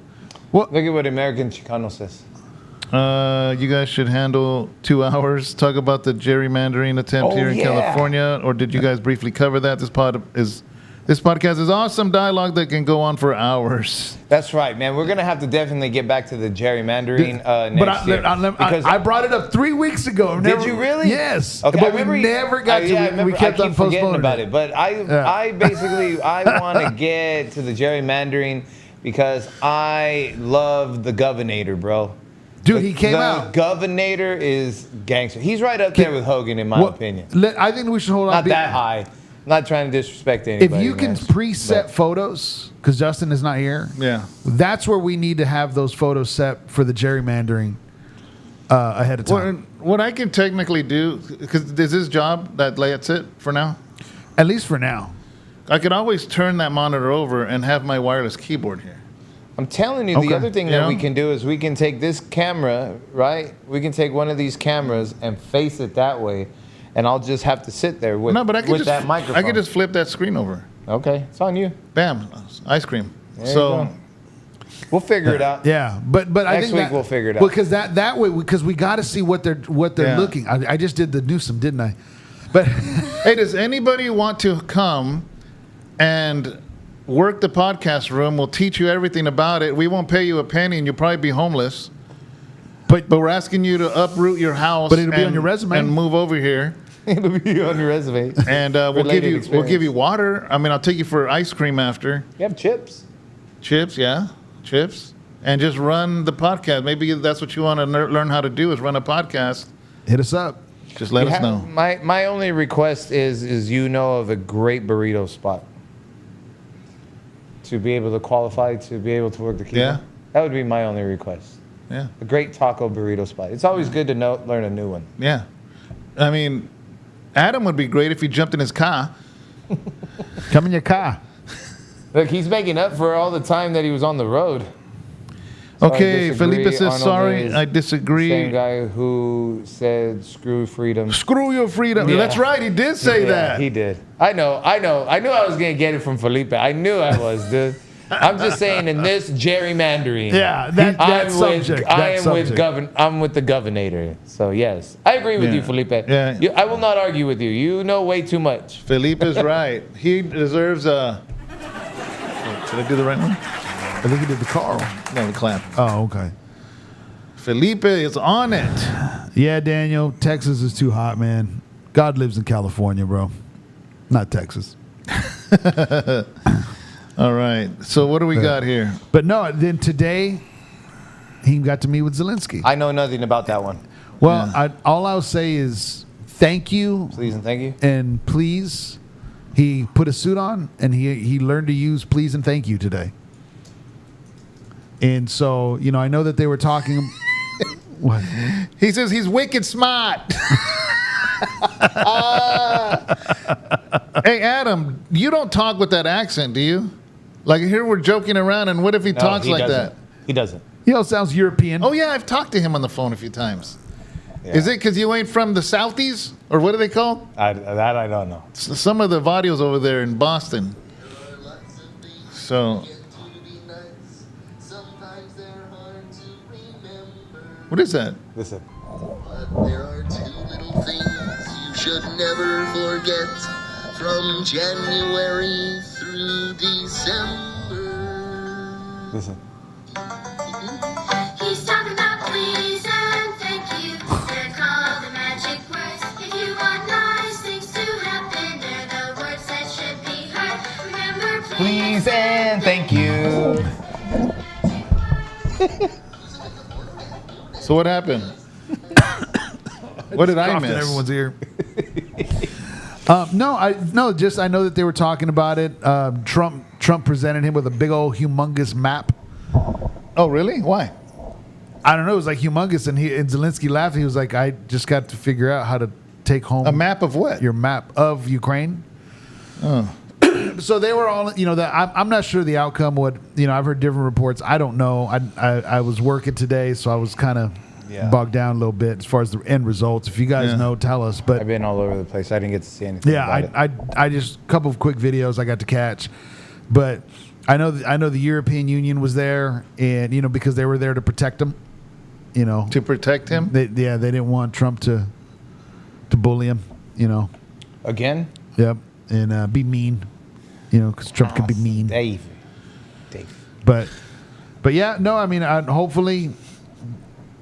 Look at what American Chicano says. You guys should handle 2 hours. Talk about the gerrymandering attempt here in California, or did you guys briefly cover that? This podcast is awesome dialogue that can go on for hours. That's right, man. We're gonna have to definitely get back to the gerrymandering next year. I brought it up 3 weeks ago. Did you really? Yes. Okay, but we never got to. We kept on postponing about it. But I basically want to get to the gerrymandering because I love the governor, bro. Dude, he came out. The governor is gangster. He's right up there with Hogan, in my opinion. I think we should hold on. Not that high. Not trying to disrespect anybody. If you can preset photos, because Justin is not here, that's where we need to have those photos set for the gerrymandering ahead of time. What I can technically do, because is this job that lets it for now? At least for now. I could always turn that monitor over and have my wireless keyboard here. I'm telling you, the other thing that we can do is we can take this camera, right? We can take one of these cameras and face it that way, and I'll just have to sit there with that microphone. I could just flip that screen over. Okay, it's on you. Bam, ice cream. We'll figure it out. Yeah, but I think next week we'll figure it out. Because that way, because we got to see what they're looking. I just did the Newsom, didn't I? But hey, does anybody want to come and work the podcast room? We'll teach you everything about it. We won't pay you a penny, and you'll probably be homeless. But we're asking you to uproot your house. But it'll be on your resume and move over here. It'll be on your resume. And we'll give you water. I'll take you for ice cream after. You have chips. Chips, and just run the podcast. Maybe that's what you want to learn how to do is run a podcast. Hit us up. Just let us know. My only request is of a great burrito spot. To be able to qualify, to be able to work the key. Yeah. That would be my only request. Yeah. A great taco burrito spot. It's always good to learn a new one. Yeah. Adam would be great if he jumped in his car. Come in your car. Look, he's making up for all the time that he was on the road. Okay, disagree. Felipe says, Arnold sorry, is I disagree. Same guy who said screw freedom. Screw your freedom. Yeah. That's right, he did say Yeah, that. he did. I know. I knew I was gonna get it from Felipe. I knew I was, dude. I'm just saying in this gerrymandering. Yeah, that subject. I'm with the governor. So yes, I agree with Yeah. you, Felipe. Yeah. I will not argue with you. You know way too much. Felipe is right. He deserves a... Should I do the right one? I think he did the Carl. No, the clap. Oh, okay. Felipe is on it. Yeah, Daniel, Texas is too hot, man. God lives in California, bro. Not Texas. All right. So what do we got here? But no, then today, he got to meet with Zelensky. I know nothing about that one. Well, Yeah. all I'll say is thank you Please and thank you. and please. He put a suit on, and he learned to use please and thank you today. And so, I know that they were talking. What? He says he's wicked smart. Hey, Adam, you don't talk with that accent, do you? Like here we're joking around, and what if he No, talks he like doesn't. that? He doesn't. Sounds European. Oh, yeah, I've talked to him on the phone a few times. Yeah. Is it because you ain't from the Southies? Or what are they called? That I don't know. Some of the Vadios over there in Boston. So, what is that? Listen. There are two little things you should never forget from January through December. Listen. He's talking about please and thank you. They're called the magic words. If you want nice things to happen, they're the words that should be heard. Remember, Please and thank you. So what happened? What did I Coughed in miss? everyone's ear. No, just I know that they were talking about it. Trump presented him with a big old humongous map. Oh, really? Why? I don't know. It was like humongous, and Zelensky laughed. He was like, "I just got to figure out how to take home A map of what? your map of Ukraine." Oh. So they were all, that I'm not sure the outcome would. I've heard different reports. I don't know. I was working today, so I was kind of bogged down a little bit as far as the end results. If you guys know, tell us. But I've been all over the place. I didn't get to see anything. yeah, about it. I just a couple of quick videos I got to catch, but I know the European Union was there, and because they were there to protect them. To protect him? They didn't want Trump to bully him. Again? Yep, and be mean. Because Trump could be mean. Dave. But yeah, no, I mean, hopefully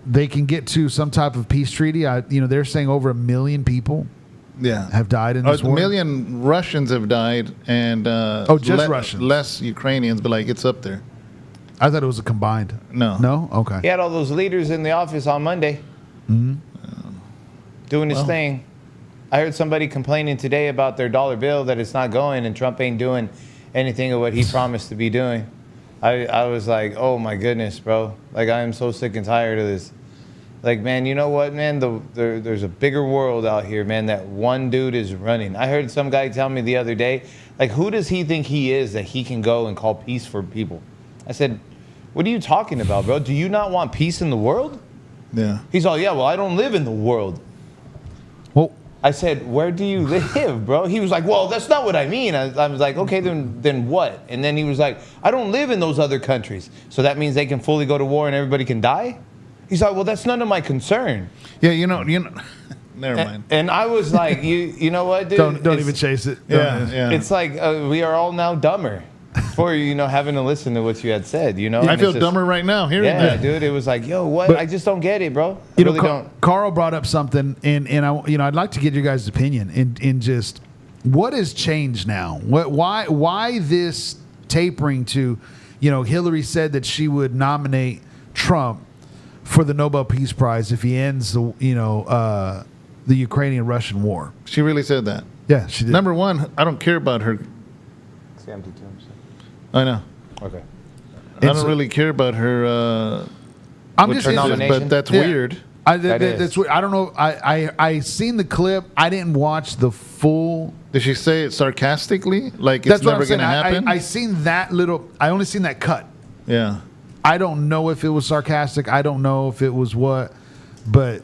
they can get to some type of peace treaty. They're saying over 1 million people have died in this A war. million Russians have died, and just Russians. less Ukrainians, but like it's up there. I thought it was a combined. No. Okay. He had all those leaders in the office on Monday doing his thing. I heard somebody complaining today about their dollar bill that it's not going, and Trump ain't doing anything of what he promised to be doing. I was like, oh my goodness, bro. Like, I am so sick and tired of this. Like, man, you know what, man? There's a bigger world out here, man, that one dude is running. I heard some guy tell me the other day, like, who does he think he is that he can go and call peace for people? I said, what are you talking about, bro? Do you not want peace in the world? Yeah. He's all, yeah, well, I don't live in the world. Well, I said, where do you live, bro? He was like, well, that's not what I mean. I was like, okay, then what? And then he was like, I don't live in those other countries. So that means they can fully go to war and everybody can die? He's like, well, that's none of my concern. Yeah, never mind. And I was like, you know what, dude? don't even chase it. Yeah. It's like we are all now dumber for, having to listen to what you had said, I And feel it's just- dumber right now hearing Yeah, that. dude. It was like, yo, what? But- I just don't get it, bro. I really don't. Carl brought up something, and I'd like to get your guys' opinion in just what has changed now. Why this tapering to, Hillary said that she would nominate Trump for the Nobel Peace Prize if he ends the Ukrainian-Russian war. She really said that. Yeah, she did. Number one, I don't care about her. I know. Okay. I don't really care about her. I'm with just her interested, nomination. but that's Yeah. weird. That is. That's weird. I don't know. I seen the clip. I didn't watch the full. Did she say it sarcastically? Like it's That's what never I'm saying. going to happen? I seen that little. I only seen that cut. Yeah. I don't know if it was sarcastic. I don't know if it was what, but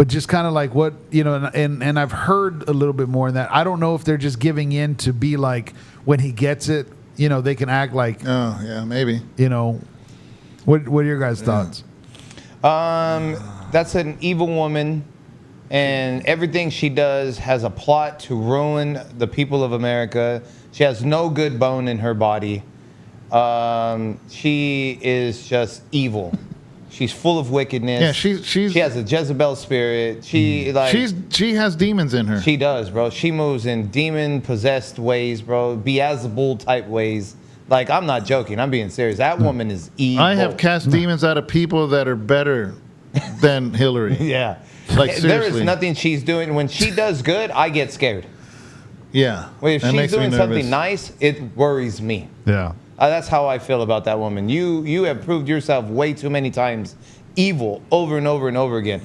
just kind of like what, and I've heard a little bit more in that. I don't know if they're just giving in to be like, when he gets it, they can act like, Oh, yeah, maybe. what are your guys' thoughts? That's an evil woman, and everything she does has a plot to ruin the people of America. She has no good bone in her body. She is just evil. She's full of wickedness. Yeah, she has a Jezebel spirit. She has demons in her. She does, bro. She moves in demon-possessed ways, bro. Beelzebul type ways. Like, I'm not joking. I'm being serious. That woman is evil. I have cast demons out of people that are better than Hillary. Yeah. Like, there is seriously. nothing she's doing. When she does good, I get scared. Yeah. If that she's makes me doing nervous. something nice, it worries me. Yeah. That's how I feel about that woman. You have proved yourself way too many times evil over and over and over again.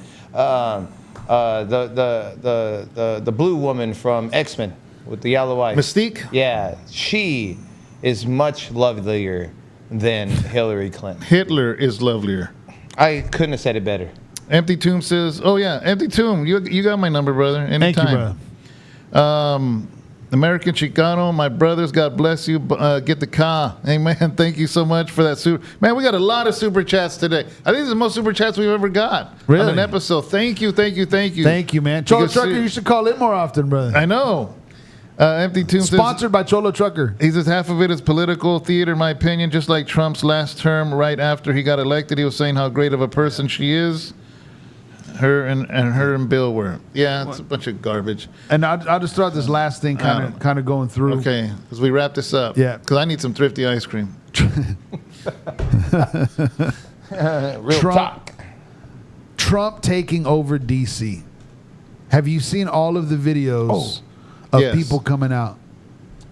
The blue woman from X-Men with the yellow eyes. Mystique? Yeah, she is much lovelier than Hillary Clinton. Hitler is lovelier. I couldn't have said it better. Empty Tomb says, "Oh yeah, Empty Tomb, you got my number, brother. Anytime." Thank you, brother. American Chicano, my brothers, God bless you. Get the Ca. Amen. Thank you so much for that super. Man, we got a lot of super chats today. I think this is the most super chats we've ever got Really? on an episode. Thank you. Thank you, man. Cholo Because Trucker, you should call in more often, brother. I know. Empty Tomb says, Sponsored by Cholo Trucker. he says half of it is political theater, in my opinion, just like Trump's last term right after he got elected. He was saying how great of a person she is. Her and Bill were. Yeah, it's a bunch of garbage. And I'll just throw out this last thing kind of going through. Okay, as we wrap this up. Yeah. Because I need some Thrifty ice cream. Real talk. Trump taking over D.C. Have you seen all of the videos of Yes. people coming out?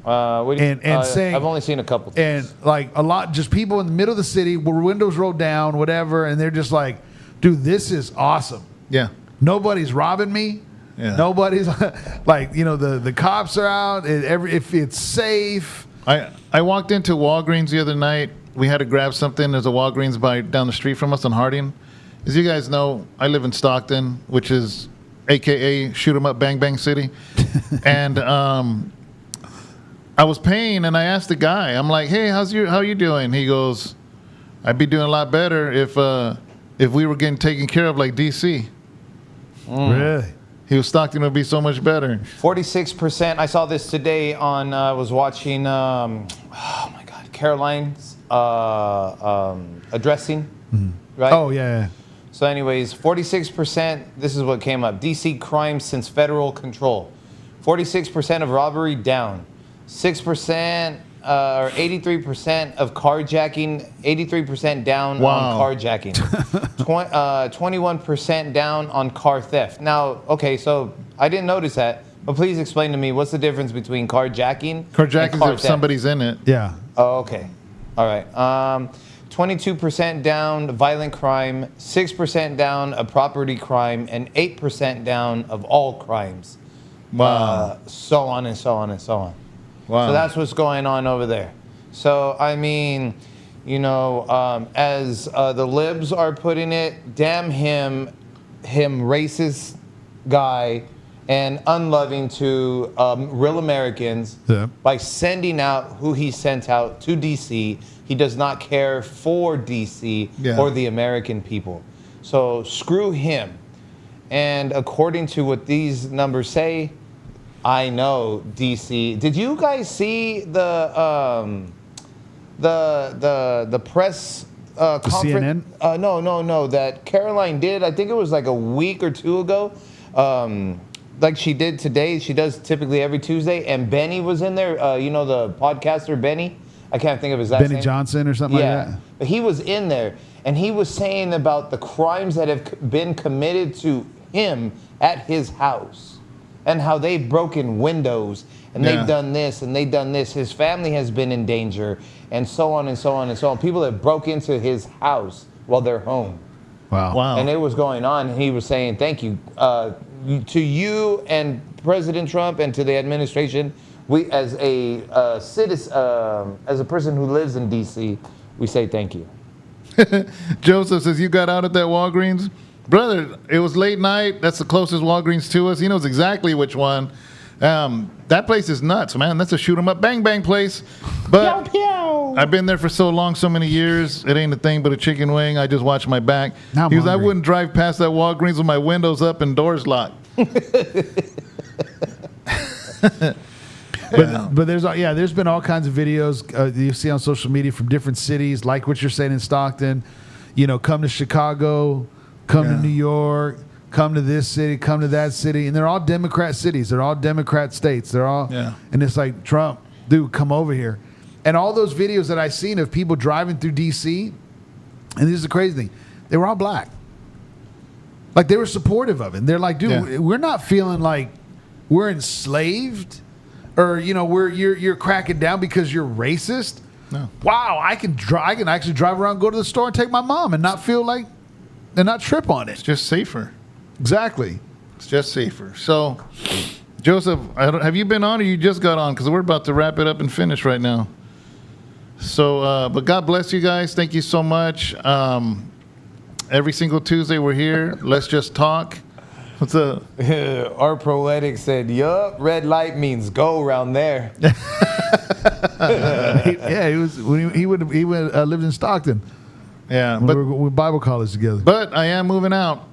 What do you- And saying, I've only seen a couple. and like a lot, just people in the middle of the city where windows rolled down, whatever, and they're just like, dude, this is awesome. Yeah. Nobody's robbing me. Yeah. Nobody's like, the cops are out. If it's safe. I walked into Walgreens the other night. We had to grab something. There's a Walgreens down the street from us on Harding. As you guys know, I live in Stockton, which is AKA shoot 'em up bang bang city. And I was paying and I asked the guy, I'm like, hey, how you doing? He goes, I'd be doing a lot better if we were getting taken care of like DC. Really? He was Stockton would be so much better. 46%. I saw this today on. I was watching. Oh my God, Caroline's addressing. Right. Oh, yeah. So, anyways, 46%. This is what came up. DC crime since federal control. 46% of robbery down. 6% or 83% of carjacking. 83% down Wow. on carjacking. 21% down on car theft. Now, okay, so I didn't notice that, but please explain to me what's the difference between carjacking and Carjacking car if theft? somebody's in it. Yeah. Oh, okay. All right. 22% down violent crime, 6% down a property crime, and 8% down of all crimes. Wow. So on and so on and so on. Wow. So that's what's going on over there. So, I mean, as the libs are putting it, damn him racist guy and unloving to real Americans by sending out who he sent out to D.C. He does not care for D.C. or the American people. So screw him. And according to what these numbers say, I know D.C. Did you guys see the press conference? CNN? No. That Caroline did. I think it was like a week or two ago. Like she did today. She does typically every Tuesday. And Benny was in there. The podcaster Benny. I can't think of his last name. Benny Johnson or something like that? But he was in there. And he was saying about the crimes that have been committed to him at his house. And how they've broken windows, and they've done this, and they've done this. His family has been in danger, and so on and so on and so on. People that broke into his house while they're home. Wow. And it was going on, and he was saying, thank you. To you and President Trump and to the administration, we, as a citizen, as a person who lives in D.C., we say thank you. Joseph says, you got out at that Walgreens? Brother, it was late night. That's the closest Walgreens to us. He knows exactly which one. That place is nuts, man. That's a shoot 'em up, bang, bang place. But I've been there for so long, so many years. It ain't a thing but a chicken wing. I just watch my back. Now I'm He goes, I hungry. wouldn't drive past that Walgreens with my windows up and doors locked. But there's been all kinds of videos you see on social media from different cities, like what you're saying in Stockton. Come to Chicago, come to New York, come to this city, come to that city, and they're all Democrat cities. They're all Democrat states. They're all, and it's like, Trump, dude, come over here. And all those videos that I seen of people driving through D.C., and this is the crazy thing, they were all black. Like, they were supportive of it. And they're like, dude, we're not feeling like we're enslaved, or you're cracking down because you're racist. No. Wow, I can actually drive around, go to the store, and take my mom, and not feel like, and not trip on It's it. just safer. Exactly. It's just safer. So, Joseph, have you been on or you just got on? Because we're about to wrap it up and finish right now. So, but God bless you guys. Thank you so much. Every single Tuesday we're here. Let's just talk. What's up? Our poetic said, yup, red light means go around there. He was when he would lived in Stockton. Yeah, When but we were Bible college together. but I am moving out.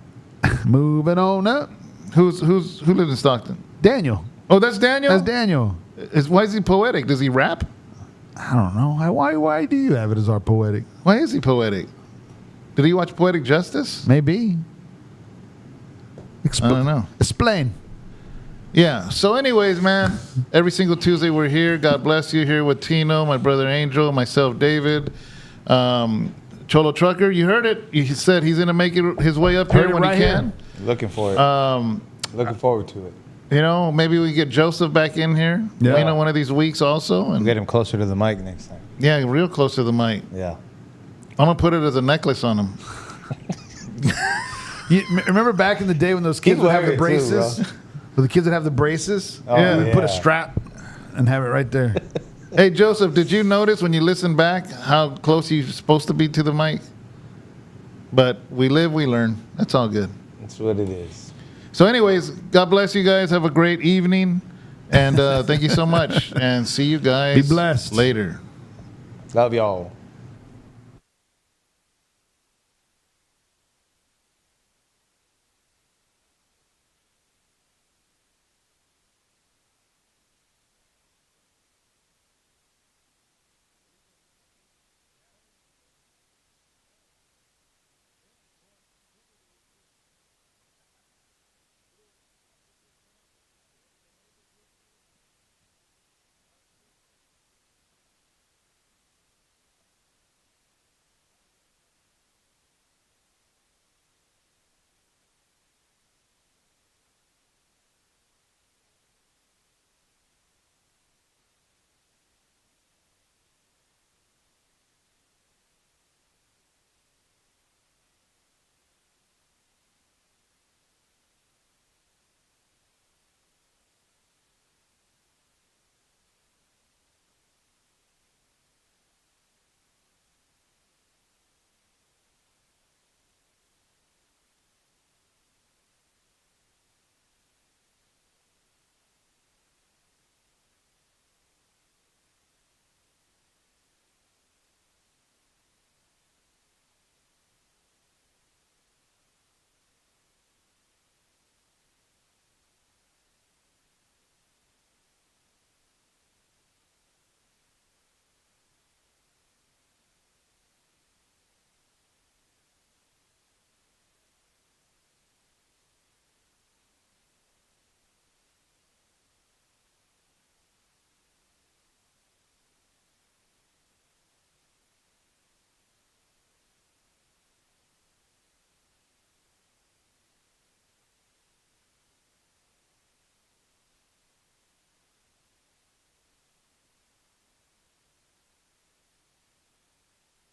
Moving on up, Who lives in Stockton? Daniel. Oh, that's Daniel. That's Daniel. Why is he poetic? Does he rap? I don't know. Why do you have it as our poetic? Why is he poetic? Did he watch Poetic Justice? Maybe. I don't know. Explain. Yeah. So, anyways, man, every single Tuesday we're here. God bless you. Here with Tino, my brother Angel, myself, David, Cholo Trucker. You heard it. He said he's gonna make his way up Heard here it when right he can. Looking for it. Looking forward to it. Maybe we get Joseph back in here. Yeah. One of these weeks also, We'll and get him closer to the mic next time. yeah, real close to the mic. Yeah. I'm gonna put it as a necklace on him. Remember back in the day when those kids He'd would have wear the it too, braces? bro. With the kids that have the braces? Oh, Yeah. We'd put a yeah. strap and have it right there. Hey, Joseph, did you notice when you listen back how close you're supposed to be to the mic? But we live, we learn. That's all good. That's what it is. So, anyways, God bless you guys. Have a great evening. And thank you so much. And see you guys Be blessed. later. Love y'all.